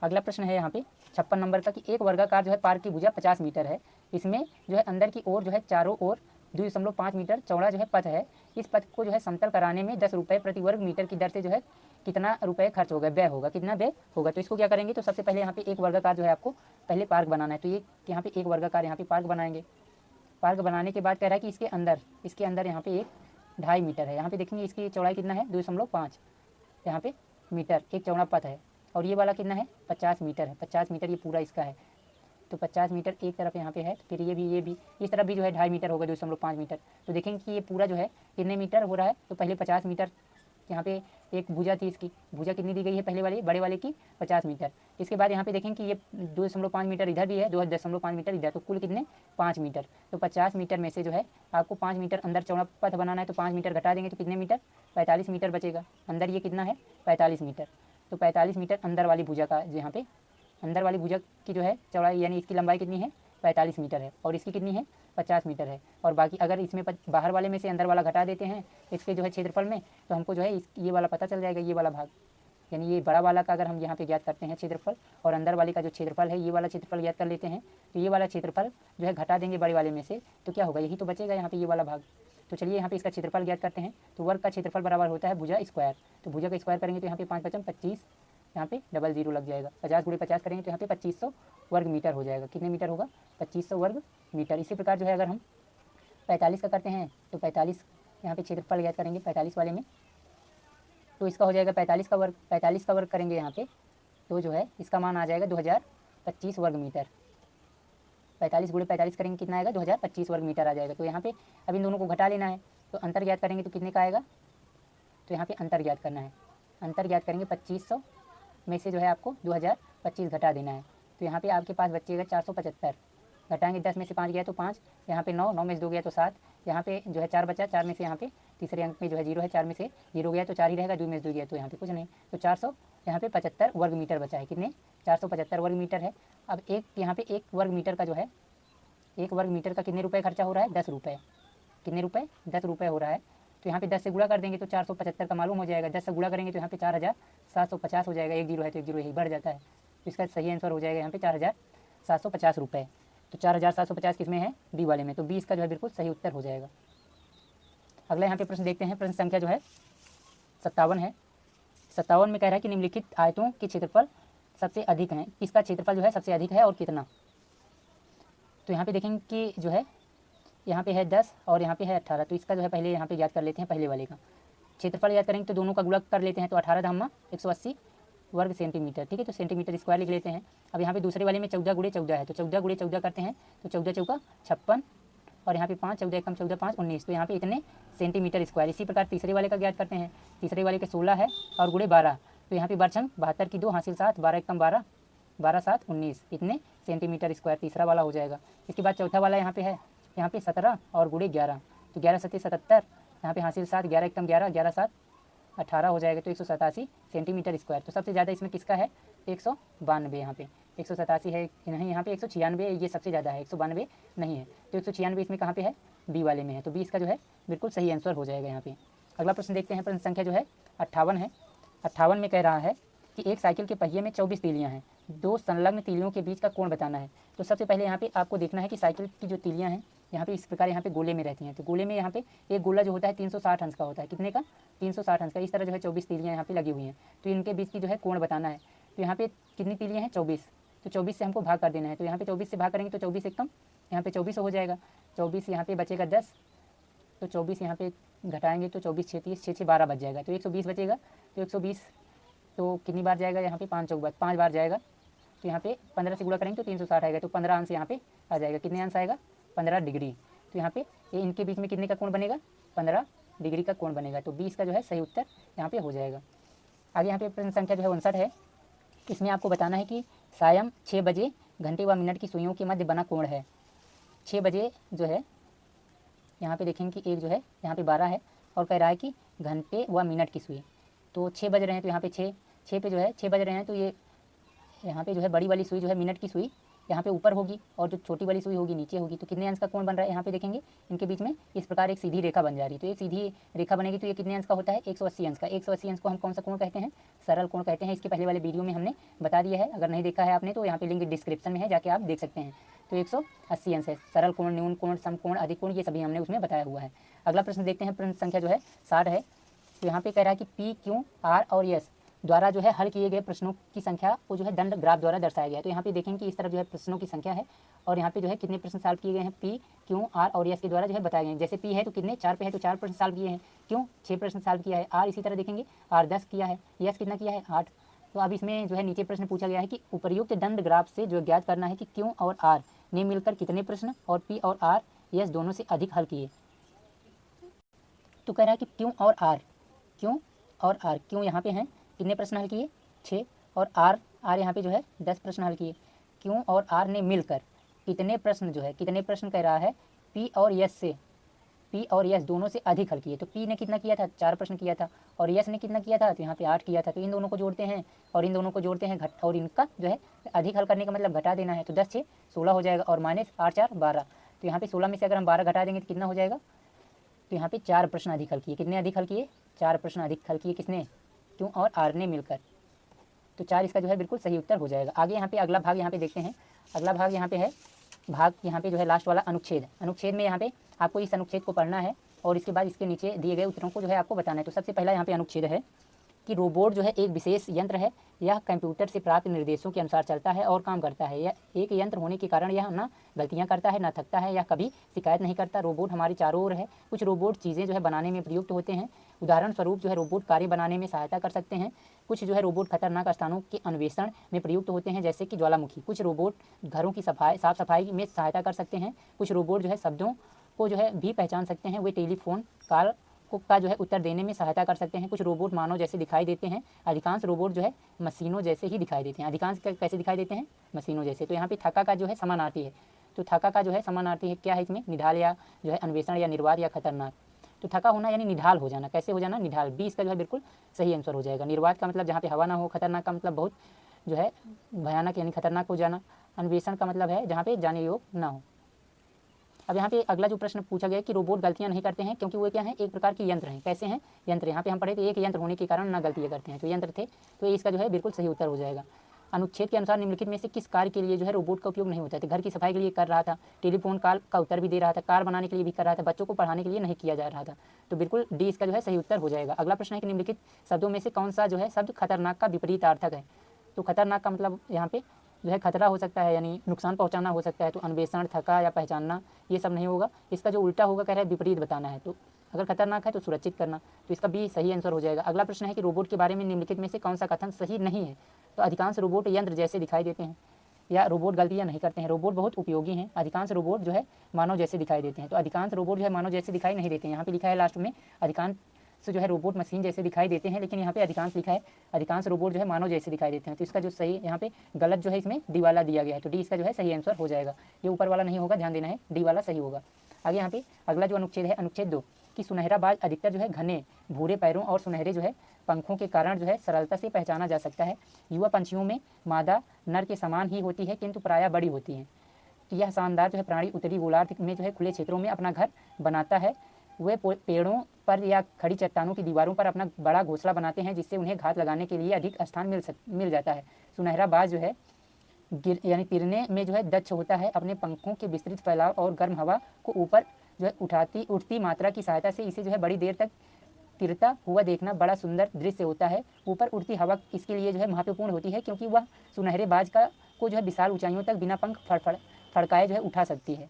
अगला प्रश्न है यहाँ पे 56 नंबर का कि एक वर्गाकार जो है पार्क की भुजा 50 मीटर है, इसमें जो है अंदर की ओर जो है चारों ओर 2.5 मीटर चौड़ा जो है पथ है, इस पथ को जो है समतल कराने में 10 रुपये प्रति वर्ग मीटर की दर से जो है कितना रुपये खर्च होगा, व्यय होगा, कितना व्यय होगा। तो इसको क्या करेंगे, तो सबसे पहले यहाँ पे एक वर्गाकार जो है आपको पहले पार्क बनाना है, तो ये यहाँ पे एक वर्गाकार यहाँ पे पार्क बनाएंगे। पार्क बनाने के बाद कह रहा है कि इसके अंदर यहाँ पे 1.5 मीटर है, यहाँ पे देखेंगे इसकी चौड़ाई कितना है 2.5 यहाँ पे मीटर, एक चौड़ा पथ है, और ये वाला कितना है 50 मीटर है, 50 मीटर ये पूरा इसका है। तो 50 मीटर एक तरफ यहाँ पे है, तो फिर ये भी इस तरफ भी जो है 2.5 मीटर होगा, 2.5 मीटर। तो देखेंगे कि ये पूरा जो है कितने मीटर हो रहा है, तो पहले 50 मीटर यहाँ पे एक भुजा थी, इसकी भुजा कितनी दी गई है पहले वाले बड़े वाले की 50 मीटर। इसके बाद यहाँ पे देखेंगे कि ये 2.5 मीटर इधर भी है, 2.5 मीटर इधर, तो कुल कितने 5 मीटर। तो 50 मीटर में से जो है आपको 5 मीटर अंदर चौड़ा पथ बनाना है, तो 5 मीटर घटा देंगे तो कितने मीटर 45 मीटर बचेगा। अंदर ये कितना है 45 मीटर, तो 45 मीटर अंदर वाली भुजा का, यहाँ पे अंदर वाली भुजा की जो है चौड़ाई यानी इसकी लंबाई कितनी है 45 मीटर है, और इसकी कितनी है 50 मीटर है। और बाकी अगर इसमें बाहर वाले में से अंदर वाला घटा देते हैं इसके जो है क्षेत्रफल में, तो हमको जो है ये वाला पता चल जाएगा, ये वाला भाग, यानी ये बड़ा वाला का अगर हम यहाँ पे ज्ञात करते हैं क्षेत्रफल, और अंदर वाले का जो क्षेत्रफल है ये वाला क्षेत्रफल ज्ञात कर लेते हैं, तो ये वाला क्षेत्रफल जो है घटा देंगे बड़े वाले में से, तो क्या होगा यही तो बचेगा यहाँ पे ये वाला भाग। तो चलिए यहाँ पे इसका क्षेत्रफल ज्ञात करते हैं। तो वर्ग का क्षेत्रफल बराबर होता है भुजा स्क्वायर, तो भुजा का स्क्वायर करेंगे तो यहाँ पे 5 × 25 यहाँ पे डबल जीरो लग जाएगा। 50 × 50 करेंगे तो यहाँ पे 2500 वर्ग मीटर हो जाएगा। कितने मीटर होगा? 2500 वर्ग मीटर। इसी प्रकार जो है अगर हम 45 का करते हैं तो 45 यहाँ पे क्षेत्रफल ज्ञात करेंगे 45 वाले में, तो इसका हो जाएगा 45 का वर्ग। 45 का वर्ग करेंगे यहाँ पे तो जो है इसका मान आ जाएगा 2025 वर्ग मीटर। 45 × 45 करेंगे कितना आएगा? 2025 वर्ग मीटर आ जाएगा। तो यहाँ पे अब इन दोनों को घटा लेना है, तो अंतर ज्ञात करेंगे तो कितने का आएगा? तो यहाँ पे अंतर ज्ञात करना है। अंतर ज्ञात करेंगे 2500 में से जो है आपको 2025 घटा देना है। तो यहाँ पे आपके पास बचेगा 475। घटाएंगे 10 में से 5 गया तो 5, यहाँ पे 9, 9 में से 2 गया तो 7, यहाँ पे जो है 4 बचा, 4 में से यहाँ पे तीसरे अंक में जो है 0 है, 4 में से 0 गया तो 4 ही रहेगा, 2 में से 2 गया तो यहाँ पे कुछ नहीं। तो 400 यहाँ पे 75 वर्ग मीटर बचा है। कितने? 475 वर्ग मीटर है। अब एक यहाँ पे 1 वर्ग मीटर का जो है 1 वर्ग मीटर का कितने रुपये खर्चा हो रहा है? 10 रुपये। कितने रुपये? 10 रुपये हो रहा है। तो यहाँ पे 10 से गुणा कर देंगे तो 475 का मालूम हो जाएगा। 10 से गुणा करेंगे तो यहाँ पे 4750 हो जाएगा। 1 जीरो है तो 1 जीरो यही बढ़ जाता है, तो इसका सही आंसर हो जाएगा यहाँ पे 4750 रुपये। तो 4750 किस में है? बी वाले में। तो 20 का जो है बिल्कुल सही उत्तर हो जाएगा। अगला यहाँ पे प्रश्न देखते हैं। प्रश्न संख्या जो है 57 है। 57 में कह रहा है कि निम्नलिखित आयतों के क्षेत्रफल सबसे अधिक हैं, इसका क्षेत्रफल जो है सबसे अधिक है और कितना? तो यहाँ पे देखेंगे कि जो है यहाँ पे है 10 और यहाँ पे है 18, तो इसका जो है पहले यहाँ पे याद कर लेते हैं। पहले वाले का क्षेत्रफल याद करेंगे तो दोनों का गुणा कर लेते हैं, तो 18 धामा 180 वर्ग सेंटीमीटर, ठीक है। तो सेंटीमीटर स्क्वायर लिख लेते हैं। अब यहाँ पे दूसरे वाले में 14 × 14 है, तो 14 × 14 करते हैं तो 14 चौका 56 और यहाँ पे 5, 14 एकम 14, 5 19, तो यहाँ पे इतने सेंटीमीटर स्क्वायर। इसी प्रकार तीसरे वाले का ज्ञात करते हैं। तीसरे वाले के 16 है और गुणे 12, तो यहाँ पे बरछंग 72 की 2 हासिल 7, 12 एकम 12, 12 7 19, इतने सेंटीमीटर स्क्वायर तीसरा वाला हो जाएगा। इसके बाद चौथा वाला यहाँ पे है, यहाँ पे 17 और गुणे 11, तो 11 7 77, यहाँ पे हासिल 7, 11 एकम 11, 11 7 18 हो जाएगा, तो 187 सेंटीमीटर स्क्वायर। तो सबसे ज़्यादा इसमें किसका है? 192। यहाँ पे 187 है नहीं, यहाँ पे 196, ये सबसे ज़्यादा है, 192 नहीं है। तो 196 इसमें कहाँ पे है? बी वाले में है। तो 20 का जो है बिल्कुल सही आंसर हो जाएगा यहाँ पे। अगला प्रश्न देखते हैं। प्रश्न संख्या जो है 58 है। 58 में कह रहा है कि एक साइकिल के पहिए में 24 तीलियाँ हैं, 2 संलग्न तीलियों के बीच का कोण बताना है। तो सबसे पहले यहाँ पे आपको देखना है कि साइकिल की जो तीलियाँ हैं यहाँ पे इस प्रकार यहाँ पे गोले में रहती हैं। तो गोले में यहाँ पे एक गोला जो होता है 360 अंश का होता है। कितने का? 360 अंश का। इस तरह जो है 24 तीलियाँ यहाँ पे लगी हुई हैं, तो इनके बीच की जो है कोण बताना है। तो यहाँ पे कितनी तीलियाँ हैं? 24। तो 24 से हमको भाग कर देना है। तो यहाँ पे 24 से भाग करेंगे तो 24 एकम यहाँ पे 24 हो जाएगा। 24 यहाँ पे बचेगा 10, तो 24 यहाँ पे घटाएंगे तो 24 6 30, 6 6 12 बच जाएगा, तो 120 बचेगा। तो 120 तो कितनी बार जाएगा? यहाँ पे 5 चौक 5 बार जाएगा। तो यहाँ पे 15 से गुणा करेंगे तो 360 आएगा, तो 15 अंश यहाँ पे आ जाएगा। कितने अंश आएगा? 15 डिग्री। तो यहाँ पे ये इनके बीच में कितने का कोण बनेगा? 15 डिग्री का कोण बनेगा। तो 20 का जो है सही उत्तर यहाँ पे हो जाएगा। आगे यहाँ पे प्रश्न संख्या जो है 59 है। इसमें आपको बताना है कि सायं 6 बजे घंटे व मिनट की सुइयों के मध्य बना कोण है। 6 बजे जो है यहाँ पे देखेंगे कि एक जो है यहाँ पे 12 है और कह रहा है कि घंटे व मिनट की सुई। तो 6 बज रहे हैं, तो यहाँ पे 6 पे जो है 6 बज रहे हैं, तो ये यहाँ पे जो है बड़ी वाली सुई जो है मिनट की सुई यहाँ पे ऊपर होगी और जो छोटी वाली सुई होगी नीचे होगी। तो कितने अंश का कोण बन रहा है? यहाँ पे देखेंगे इनके बीच में इस प्रकार एक सीधी रेखा बन जा रही है। तो एक सीधी रेखा बनेगी तो ये कितने अंश का होता है? 180 अंश का। 180 अंश को हम कौन सा कोण कहते हैं? सरल कोण कहते हैं। इसके पहले वाले वीडियो में हमने बता दिया है, अगर नहीं देखा है आपने तो यहाँ पे लिंक डिस्क्रिप्शन में है, जाके आप देख सकते हैं। तो 180 अंश है। सरल कोण, न्यून कोण, सम कोण, अधिक कोण, ये सभी हमने उसमें बताया हुआ है। अगला प्रश्न देखते हैं। प्रश्न संख्या जो है 60 है। तो यहाँ पे कह रहा है कि पी, क्यू, आर और एस द्वारा जो है हल किए गए प्रश्नों की संख्या को जो है दंड ग्राफ द्वारा दर्शाया गया है। तो यहाँ पे देखेंगे कि इस तरफ जो है प्रश्नों की संख्या है और यहाँ पे जो है कितने प्रश्न सॉल्व किए गए हैं पी, क्यू, आर और एस के द्वारा जो है बताए गए हैं। जैसे पी है तो कितने? 4 पे है तो 4 प्रश्न सॉल्व किए हैं। क्यों? 6 प्रश्न सॉल्व किया है। आर इसी तरह देखेंगे, आर 10 किया है। एस कितना किया है? 8। तो अब इसमें जो है नीचे प्रश्न पूछा गया है कि उपर्युक्त दंड ग्राफ से जो ज्ञात करना है कि क्यू और आर ने मिलकर कितने प्रश्न और पी और आर एस दोनों से अधिक हल किए। तो कह रहा है कि क्यू और आर, क्यों यहाँ पे हैं कितने प्रश्न हल किए? 6, और आर यहाँ पे जो है 10 प्रश्न हल किए। क्यों और आर ने मिलकर कितने प्रश्न जो है, कितने प्रश्न कह रहा है? पी और यस दोनों से अधिक हल किए। तो पी ने कितना किया था? 4 प्रश्न किया था, और यस ने कितना किया था? तो यहाँ पे 8 किया था। तो इन दोनों को जोड़ते हैं और इन दोनों को जोड़ते हैं और इनका जो है अधिक हल करने का मतलब घटा देना है। तो 10 6 16 हो जाएगा और माइनस 8 4 12। तो यहाँ पे 16 में से अगर हम 12 घटा देंगे तो कितना हो जाएगा? तो यहाँ पे 4 प्रश्न अधिक हल किए। कितने अधिक हल किए? 4 प्रश्न अधिक हल किए। किसने? क्यों और आर ने मिलकर। तो 4 इसका जो है बिल्कुल सही उत्तर हो जाएगा। आगे यहाँ पे अगला भाग यहाँ पे देखते हैं। अगला भाग यहाँ पे है भाग यहाँ पे जो है लास्ट वाला अनुच्छेद। अनुच्छेद में यहाँ पे आपको इस अनुच्छेद को पढ़ना है और इसके बाद इसके नीचे दिए गए उत्तरों को जो है आपको बताना है। तो सबसे पहला यहाँ पे अनुच्छेद है। कि रोबोट जो है एक विशेष यंत्र है। यह कंप्यूटर से प्राप्त निर्देशों के अनुसार चलता है और काम करता है। यह एक यंत्र होने के कारण यह ना गलतियां करता है, ना थकता है, या कभी शिकायत नहीं करता। रोबोट हमारे चारों ओर है। कुछ रोबोट चीज़ें जो है बनाने में प्रयुक्त होते हैं। उदाहरण स्वरूप जो है रोबोट कार्य बनाने में सहायता कर सकते हैं। कुछ जो है रोबोट खतरनाक स्थानों के अन्वेषण में प्रयुक्त होते हैं, जैसे कि ज्वालामुखी। कुछ रोबोट घरों की साफ सफाई में सहायता कर सकते हैं। कुछ रोबोट जो है शब्दों को जो है भी पहचान सकते हैं। वे टेलीफोन कॉल का जो है उत्तर देने में सहायता कर सकते हैं। कुछ रोबोट मानव जैसे दिखाई देते हैं। अधिकांश रोबोट जो है मशीनों जैसे ही दिखाई देते हैं। अधिकांश कैसे दिखाई देते हैं? मशीनों जैसे। तो यहाँ पे थका का जो है समानार्थी है। तो थका का जो है समानार्थी है क्या है इसमें? निढाल या जो है अन्वेषण या निर्वात या खतरनाक। तो थका होना यानी निढाल हो जाना। कैसे हो जाना? निढाल। बी इसका जो है बिल्कुल सही आंसर हो जाएगा। निर्वात का मतलब जहाँ पे हवा ना हो। खतरनाक का मतलब बहुत जो है भयानक यानी खतरनाक हो जाना। अन्वेषण का मतलब है जहाँ पे जाने योग ना हो। अब यहाँ पे अगला जो प्रश्न पूछा गया कि रोबोट गलतियाँ नहीं करते हैं क्योंकि वो क्या है? एक प्रकार के यंत्र हैं। कैसे हैं? यंत्र। यहाँ पे हम पढ़े थे एक यंत्र होने के कारण ना गलतियाँ करते हैं, तो यंत्र थे। तो इसका जो है बिल्कुल सही उत्तर हो जाएगा। अनुच्छेद के अनुसार निम्नलिखित में से किस कार्य के लिए जो है रोबोट का उपयोग नहीं होता है? तो घर की सफाई के लिए कर रहा था, टेलीफोन कॉल का उत्तर भी दे रहा था, कार बनाने के लिए भी कर रहा था, बच्चों को पढ़ाने के लिए नहीं किया जा रहा था। तो बिल्कुल डी इसका जो है सही उत्तर हो जाएगा। अगला प्रश्न है कि निम्नलिखित शब्दों में से कौन सा जो है शब्द खतरनाक का विपरीतार्थक है? तो खतरनाक का मतलब यहाँ पे जो है खतरा हो सकता है, यानी नुकसान पहुंचाना हो सकता है। तो अन्वेषण, थका या पहचानना ये सब नहीं होगा। इसका जो उल्टा होगा कह रहा है विपरीत बताना है। तो अगर खतरनाक है तो सुरक्षित करना। तो इसका भी सही आंसर हो जाएगा। अगला प्रश्न है कि रोबोट के बारे में निम्नलिखित में से कौन सा कथन सही नहीं है? तो अधिकांश रोबोट यंत्र जैसे दिखाई देते हैं, या रोबोट गलतियाँ नहीं करते हैं। रोबोट बहुत उपयोगी हैं। अधिकांश रोबोट जो है मानव जैसे दिखाई देते हैं। तो अधिकांश रोबोट जो है मानव जैसे दिखाई नहीं देते हैं। यहाँ पे लिखा है लास्ट में अधिकांश जो है रोबोट मशीन जैसे दिखाई देते हैं, लेकिन यहाँ पे अधिकांश लिखा है अधिकांश रोबोट जो है मानव जैसे दिखाई देते हैं। तो इसका जो सही यहाँ पे गलत जो है इसमें डी वाला दिया गया है। तो डी इसका जो है सही आंसर हो जाएगा। ये ऊपर वाला नहीं होगा, ध्यान देना है, डी वाला सही होगा। आगे यहाँ पे अगला जो अनुच्छेद है अनुच्छेद 2 कि सुनहरा बाज अधिकतर जो है घने भूरे पैरों और सुनहरे जो है पंखों के कारण जो है सरलता से पहचाना जा सकता है। युवा पंछियों में मादा नर के समान ही होती है, किंतु प्रायः बड़ी होती है। तो यह शानदार जो है प्राणी उत्तरी गोलार्ध में जो है खुले क्षेत्रों में अपना घर बनाता है। वे पेड़ों पर या खड़ी चट्टानों की दीवारों पर अपना बड़ा घोंसला बनाते हैं, जिससे उन्हें घात लगाने के लिए अधिक स्थान मिल जाता है। सुनहरा बाज जो है यानी तिरने में जो है दक्ष होता है। अपने पंखों के विस्तृत फैलाव और गर्म हवा को ऊपर जो है उठती मात्रा की सहायता से इसे जो है बड़ी देर तक तिरता हुआ देखना बड़ा सुंदर दृश्य होता है। ऊपर उड़ती हवा इसके लिए जो है महत्वपूर्ण होती है, क्योंकि वह सुनहरे बाज को जो है विशाल ऊंचाइयों तक बिना पंख फड़काए जो है उठा सकती है।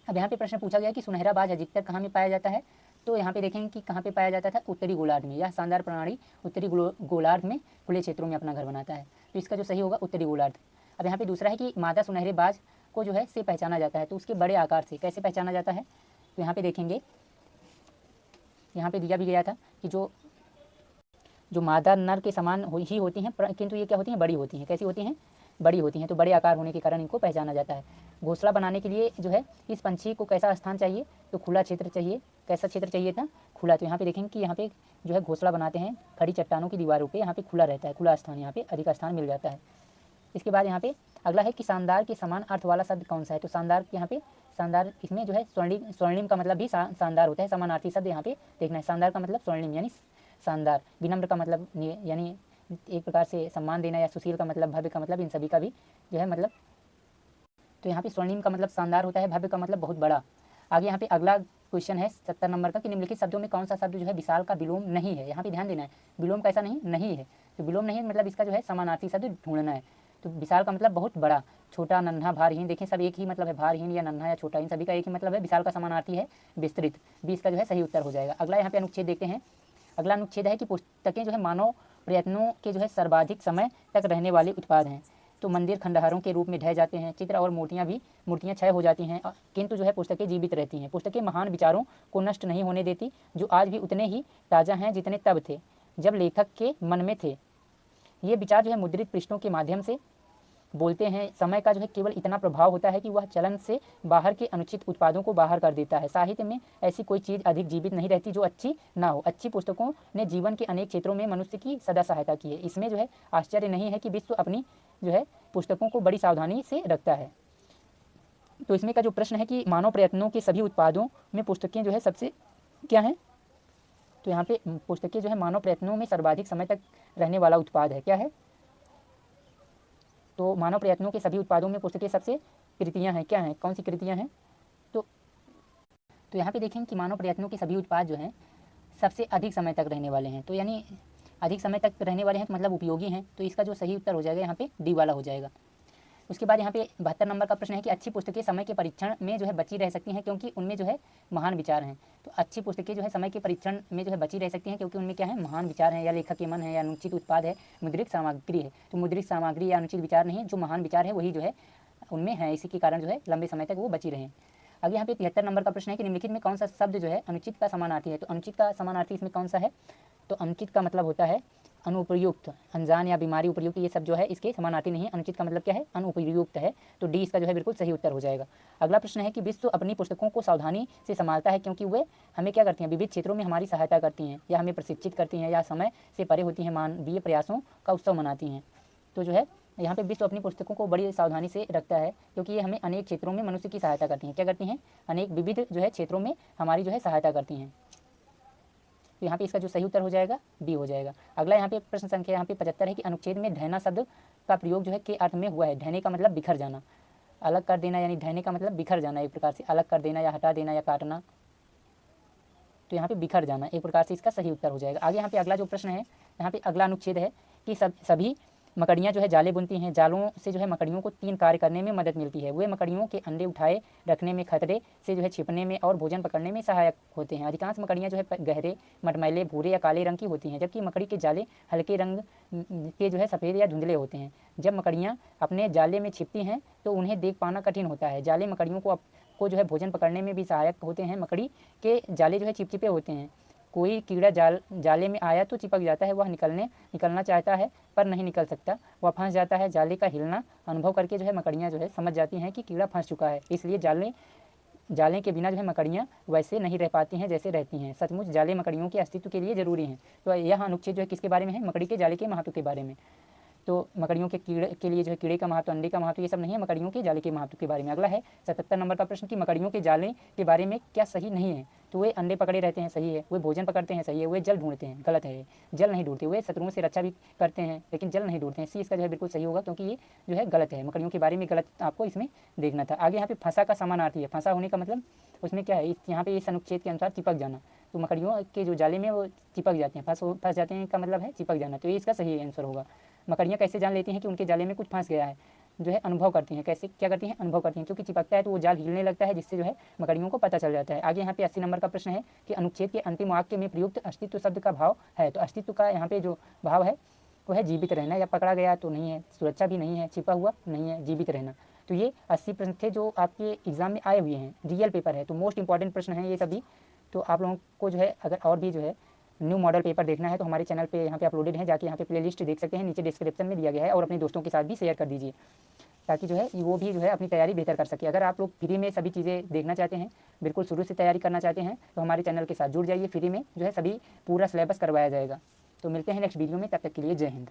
अब यहाँ पे प्रश्न पूछा गया कि सुनहरा बाज अधिकतर कहाँ में पाया जाता है? तो यहाँ पे देखेंगे कि कहाँ पे पाया जाता था? उत्तरी गोलार्ध में। यह शानदार प्राणी उत्तरी गोलार्ध में खुले क्षेत्रों में अपना घर बनाता है। तो इसका जो सही होगा उत्तरी गोलार्ध। अब यहाँ पे दूसरा है कि मादा सुनहरे बाज को जो है से पहचाना जाता है, तो उसके बड़े आकार से। कैसे पहचाना जाता है? तो यहाँ पे देखेंगे, यहाँ पे दिया भी गया था कि जो मादा नर के समान ही होती हैं, किंतु ये क्या होती हैं? बड़ी होती हैं। कैसी होती हैं? बड़ी होती हैं। तो बड़े आकार होने के कारण इनको पहचाना जाता है। घोंसला बनाने के लिए जो है इस पंछी को कैसा स्थान चाहिए? तो खुला क्षेत्र चाहिए। कैसा क्षेत्र चाहिए था? खुला। तो यहाँ पे देखेंगे कि यहाँ पे जो है घोंसला बनाते हैं खड़ी चट्टानों की दीवारों पे, यहाँ पे खुला रहता है, खुला स्थान, यहाँ पे अधिक स्थान मिल जाता है। इसके बाद यहाँ पे अगला है कि शानदार के समान अर्थ वाला शब्द कौन सा है? तो शानदार यहाँ पे शानदार इसमें जो है स्वर्णिम का मतलब भी शानदार होता है। समानार्थी शब्द यहाँ पे देखना है। शानदार का मतलब स्वर्णिम यानी शानदार। विनम्र का मतलब यानी एक प्रकार से सम्मान देना, या सुशील का मतलब भव्य का मतलब, इन सभी का भी जो है मतलब। तो यहाँ पे स्वर्णिम का मतलब शानदार होता है, भव्य का मतलब बहुत बड़ा। आगे यहाँ पे अगला क्वेश्चन है 70 नंबर का कि निम्नलिखित शब्दों में कौन सा शब्द जो है विशाल का विलोम नहीं है? यहाँ पे ध्यान देना है, विलोम कैसा नहीं है। तो विलोम नहीं है मतलब इसका जो है समानार्थी शब्द ढूंढना है। तो विशाल का मतलब बहुत बड़ा, छोटा, नन्हा, भारहीन। देखिए सब एक ही मतलब है, भारहीन या नन्हा या छोटा, इन सभी का एक ही मतलब है। विशाल का समानार्थी है विस्तृत। 20 का जो है सही उत्तर हो जाएगा। अगला यहाँ पे अनुच्छेद देखते हैं। अगला अनुच्छेद है कि पुस्तकें जो है मानव प्रयत्नों के जो है सर्वाधिक समय तक रहने वाले उत्पाद हैं। तो मंदिर खंडहरों के रूप में ढह जाते हैं, चित्र और मूर्तियाँ क्षय हो जाती हैं, किंतु जो है पुस्तकें जीवित रहती हैं। पुस्तकें महान विचारों को नष्ट नहीं होने देती, जो आज भी उतने ही ताज़ा हैं जितने तब थे जब लेखक के मन में थे। ये विचार जो है मुद्रित पृष्ठों के माध्यम से बोलते हैं। समय का जो है केवल इतना प्रभाव होता है कि वह चलन से बाहर के अनुचित उत्पादों को बाहर कर देता है। साहित्य में ऐसी कोई चीज़ अधिक जीवित नहीं रहती जो अच्छी ना हो। अच्छी पुस्तकों ने जीवन के अनेक क्षेत्रों में मनुष्य की सदा सहायता की है। इसमें जो है आश्चर्य नहीं है कि विश्व अपनी जो है पुस्तकों को बड़ी सावधानी से रखता है। तो इसमें का जो प्रश्न है कि मानव प्रयत्नों के सभी उत्पादों में पुस्तकें जो है सबसे क्या है? तो यहाँ पे पुस्तकें जो है मानव प्रयत्नों में सर्वाधिक समय तक रहने वाला उत्पाद है। क्या है? तो मानव प्रयत्नों के सभी उत्पादों में पुस्तकें सबसे कृतियाँ हैं। क्या हैं? कौन सी कृतियाँ हैं? तो यहाँ पे देखेंगे कि मानव प्रयत्नों के सभी उत्पाद जो हैं सबसे अधिक समय तक रहने वाले हैं। तो यानी अधिक समय तक रहने वाले हैं तो मतलब उपयोगी हैं, तो इसका जो सही उत्तर हो जाएगा यहाँ पे डी वाला हो जाएगा। उसके बाद यहाँ पे 72 नंबर का प्रश्न है कि अच्छी पुस्तकें समय के परीक्षण में जो है बची रह सकती हैं क्योंकि उनमें जो है महान विचार हैं। तो अच्छी पुस्तकें जो है समय के परीक्षण में जो है बची रह सकती हैं क्योंकि उनमें क्या है, महान विचार हैं, या लेखक के मन है, या अनुचित उत्पाद है, मुद्रित सामग्री है। तो मुद्रित सामग्री या अनुचित विचार नहीं, जो महान विचार है वही जो है उनमें है, इसी के कारण जो है लंबे समय तक वो बची रहें। आगे यहाँ पे 73 नंबर का प्रश्न है कि निम्नलिखित में कौन सा शब्द जो है अनुचित का समानार्थी है। तो अनुचित का समानार्थी इसमें कौन सा है, तो अनुचित का मतलब होता है अनुपयुक्त, अनजान या बीमारी उपयुक्त, ये सब जो है इसके समानार्थी नहीं है। अनुचित का मतलब क्या है, अनुपयुक्त है, तो डी इसका जो है बिल्कुल सही उत्तर हो जाएगा। अगला प्रश्न है कि विश्व अपनी पुस्तकों को सावधानी से संभालता है क्योंकि वे हमें क्या करती हैं, विविध क्षेत्रों में हमारी सहायता करती हैं, या हमें प्रशिक्षित करती हैं, या समय से परे होती हैं, मानवीय प्रयासों का उत्सव मनाती हैं। तो जो है यहाँ पे विश्व अपनी पुस्तकों को बड़ी सावधानी से रखता है क्योंकि ये हमें अनेक क्षेत्रों में मनुष्य की सहायता करती हैं। क्या करती हैं, अनेक विविध जो है क्षेत्रों में हमारी जो है सहायता करती हैं। तो यहाँ पे इसका जो सही उत्तर हो जाएगा बी हो जाएगा। अगला यहाँ पे प्रश्न संख्या यहाँ पे 75 है कि अनुच्छेद में ढहना शब्द का प्रयोग जो है के अर्थ में हुआ है। ढहने का मतलब बिखर जाना, अलग कर देना, यानी ढहने का मतलब बिखर जाना, एक प्रकार से अलग कर देना या हटा देना या काटना। तो यहाँ पे बिखर जाना एक प्रकार से इसका सही उत्तर हो जाएगा। आगे यहाँ पे अगला जो प्रश्न है, यहाँ पे अगला अनुच्छेद है कि सभी मकड़ियाँ जो है जाले बुनती हैं। जालों से जो है मकड़ियों को 3 कार्य करने में मदद मिलती है। वे मकड़ियों के अंडे उठाए रखने में, खतरे से जो है छिपने में और भोजन पकड़ने में सहायक होते हैं। अधिकांश मकड़ियाँ जो है गहरे मटमैले भूरे या काले रंग की होती हैं, जबकि मकड़ी के जाले हल्के रंग के जो है सफ़ेद या धुंधले होते हैं। जब मकड़ियाँ अपने जाले में छिपती हैं तो उन्हें देख पाना कठिन होता है। जाले मकड़ियों को जो है भोजन पकड़ने में भी सहायक होते हैं। मकड़ी के जाले जो है चिपचिपे होते हैं। कोई कीड़ा जाले में आया तो चिपक जाता है, वह निकलना चाहता है पर नहीं निकल सकता, वह फंस जाता है। जाले का हिलना अनुभव करके जो है मकड़ियाँ जो है समझ जाती हैं कि कीड़ा फंस चुका है, इसलिए जाले के बिना जो है मकड़ियाँ वैसे नहीं रह पाती हैं जैसे रहती हैं। सचमुच जाले मकड़ियों के अस्तित्व के लिए ज़रूरी हैं। तो यह अनुच्छेद जो है किसके बारे में है, मकड़ी के जाले के महत्व के बारे में। तो मकड़ियों के कीड़े के लिए जो है कीड़े का महत्व, अंडे का महत्व, ये सब नहीं है, मकड़ियों के जाले के महत्व के बारे में। अगला है 77 नंबर का प्रश्न कि मकड़ियों के जाले के बारे में क्या सही नहीं है। तो वे अंडे पकड़े रहते हैं, सही है। वे भोजन पकड़ते हैं, सही है। वे जल ढूंढते हैं, गलत है। जल नहीं ढूंढते। वे शत्रुओं से रक्षा भी करते हैं लेकिन जल नहीं ढूंढते हैं, सी इसका जो है बिल्कुल सही होगा क्योंकि ये जो है गलत है। मकड़ियों के बारे में गलत आपको इसमें देखना था। आगे यहाँ पे फंसा का समानार्थी है। फंसा होने का मतलब उसमें क्या है, यहाँ पे इस अनुच्छेद के अनुसार चिपक जाना। तो मकड़ियों के जो जाले में वो चिपक जाते हैं, फंस जाते हैं का मतलब है चिपक जाना। तो ये इसका सही आंसर होगा। मकड़ियाँ कैसे जान लेती हैं कि उनके जाले में कुछ फंस गया है, जो है अनुभव करती हैं। कैसे क्या करती हैं, अनुभव करती हैं, क्योंकि चिपकता है तो वो जाल हिलने लगता है, जिससे जो है मकड़ियों को पता चल जाता है। आगे यहाँ पे 80 नंबर का प्रश्न है कि अनुच्छेद के अंतिम वाक्य में प्रयुक्त अस्तित्व शब्द का भाव है। तो अस्तित्व का यहाँ पे जो भाव है वो है जीवित रहना, या पकड़ा गया तो नहीं है, सुरक्षा भी नहीं है, छिपा हुआ नहीं है, जीवित रहना। तो ये 80 प्रश्न थे जो आपके एग्जाम में आए हुए हैं, रियल पेपर है, तो मोस्ट इंपॉर्टेंट प्रश्न है ये सभी। तो आप लोगों को जो है अगर और भी जो है न्यू मॉडल पेपर देखना है तो हमारे चैनल पे यहाँ पे अपलोडेड है, जाके यहाँ पे प्लेलिस्ट देख सकते हैं, नीचे डिस्क्रिप्शन में दिया गया है। और अपने दोस्तों के साथ भी शेयर कर दीजिए ताकि जो है वो भी जो है अपनी तैयारी बेहतर कर सके। अगर आप लोग फ्री में सभी चीज़ें देखना चाहते हैं, बिल्कुल शुरू से तैयारी करना चाहते हैं, तो हमारे चैनल के साथ जुड़ जाइए। फ्री में जो है सभी पूरा सिलेबस करवाया जाएगा। तो मिलते हैं नेक्स्ट वीडियो में, तब तक के लिए जय हिंद।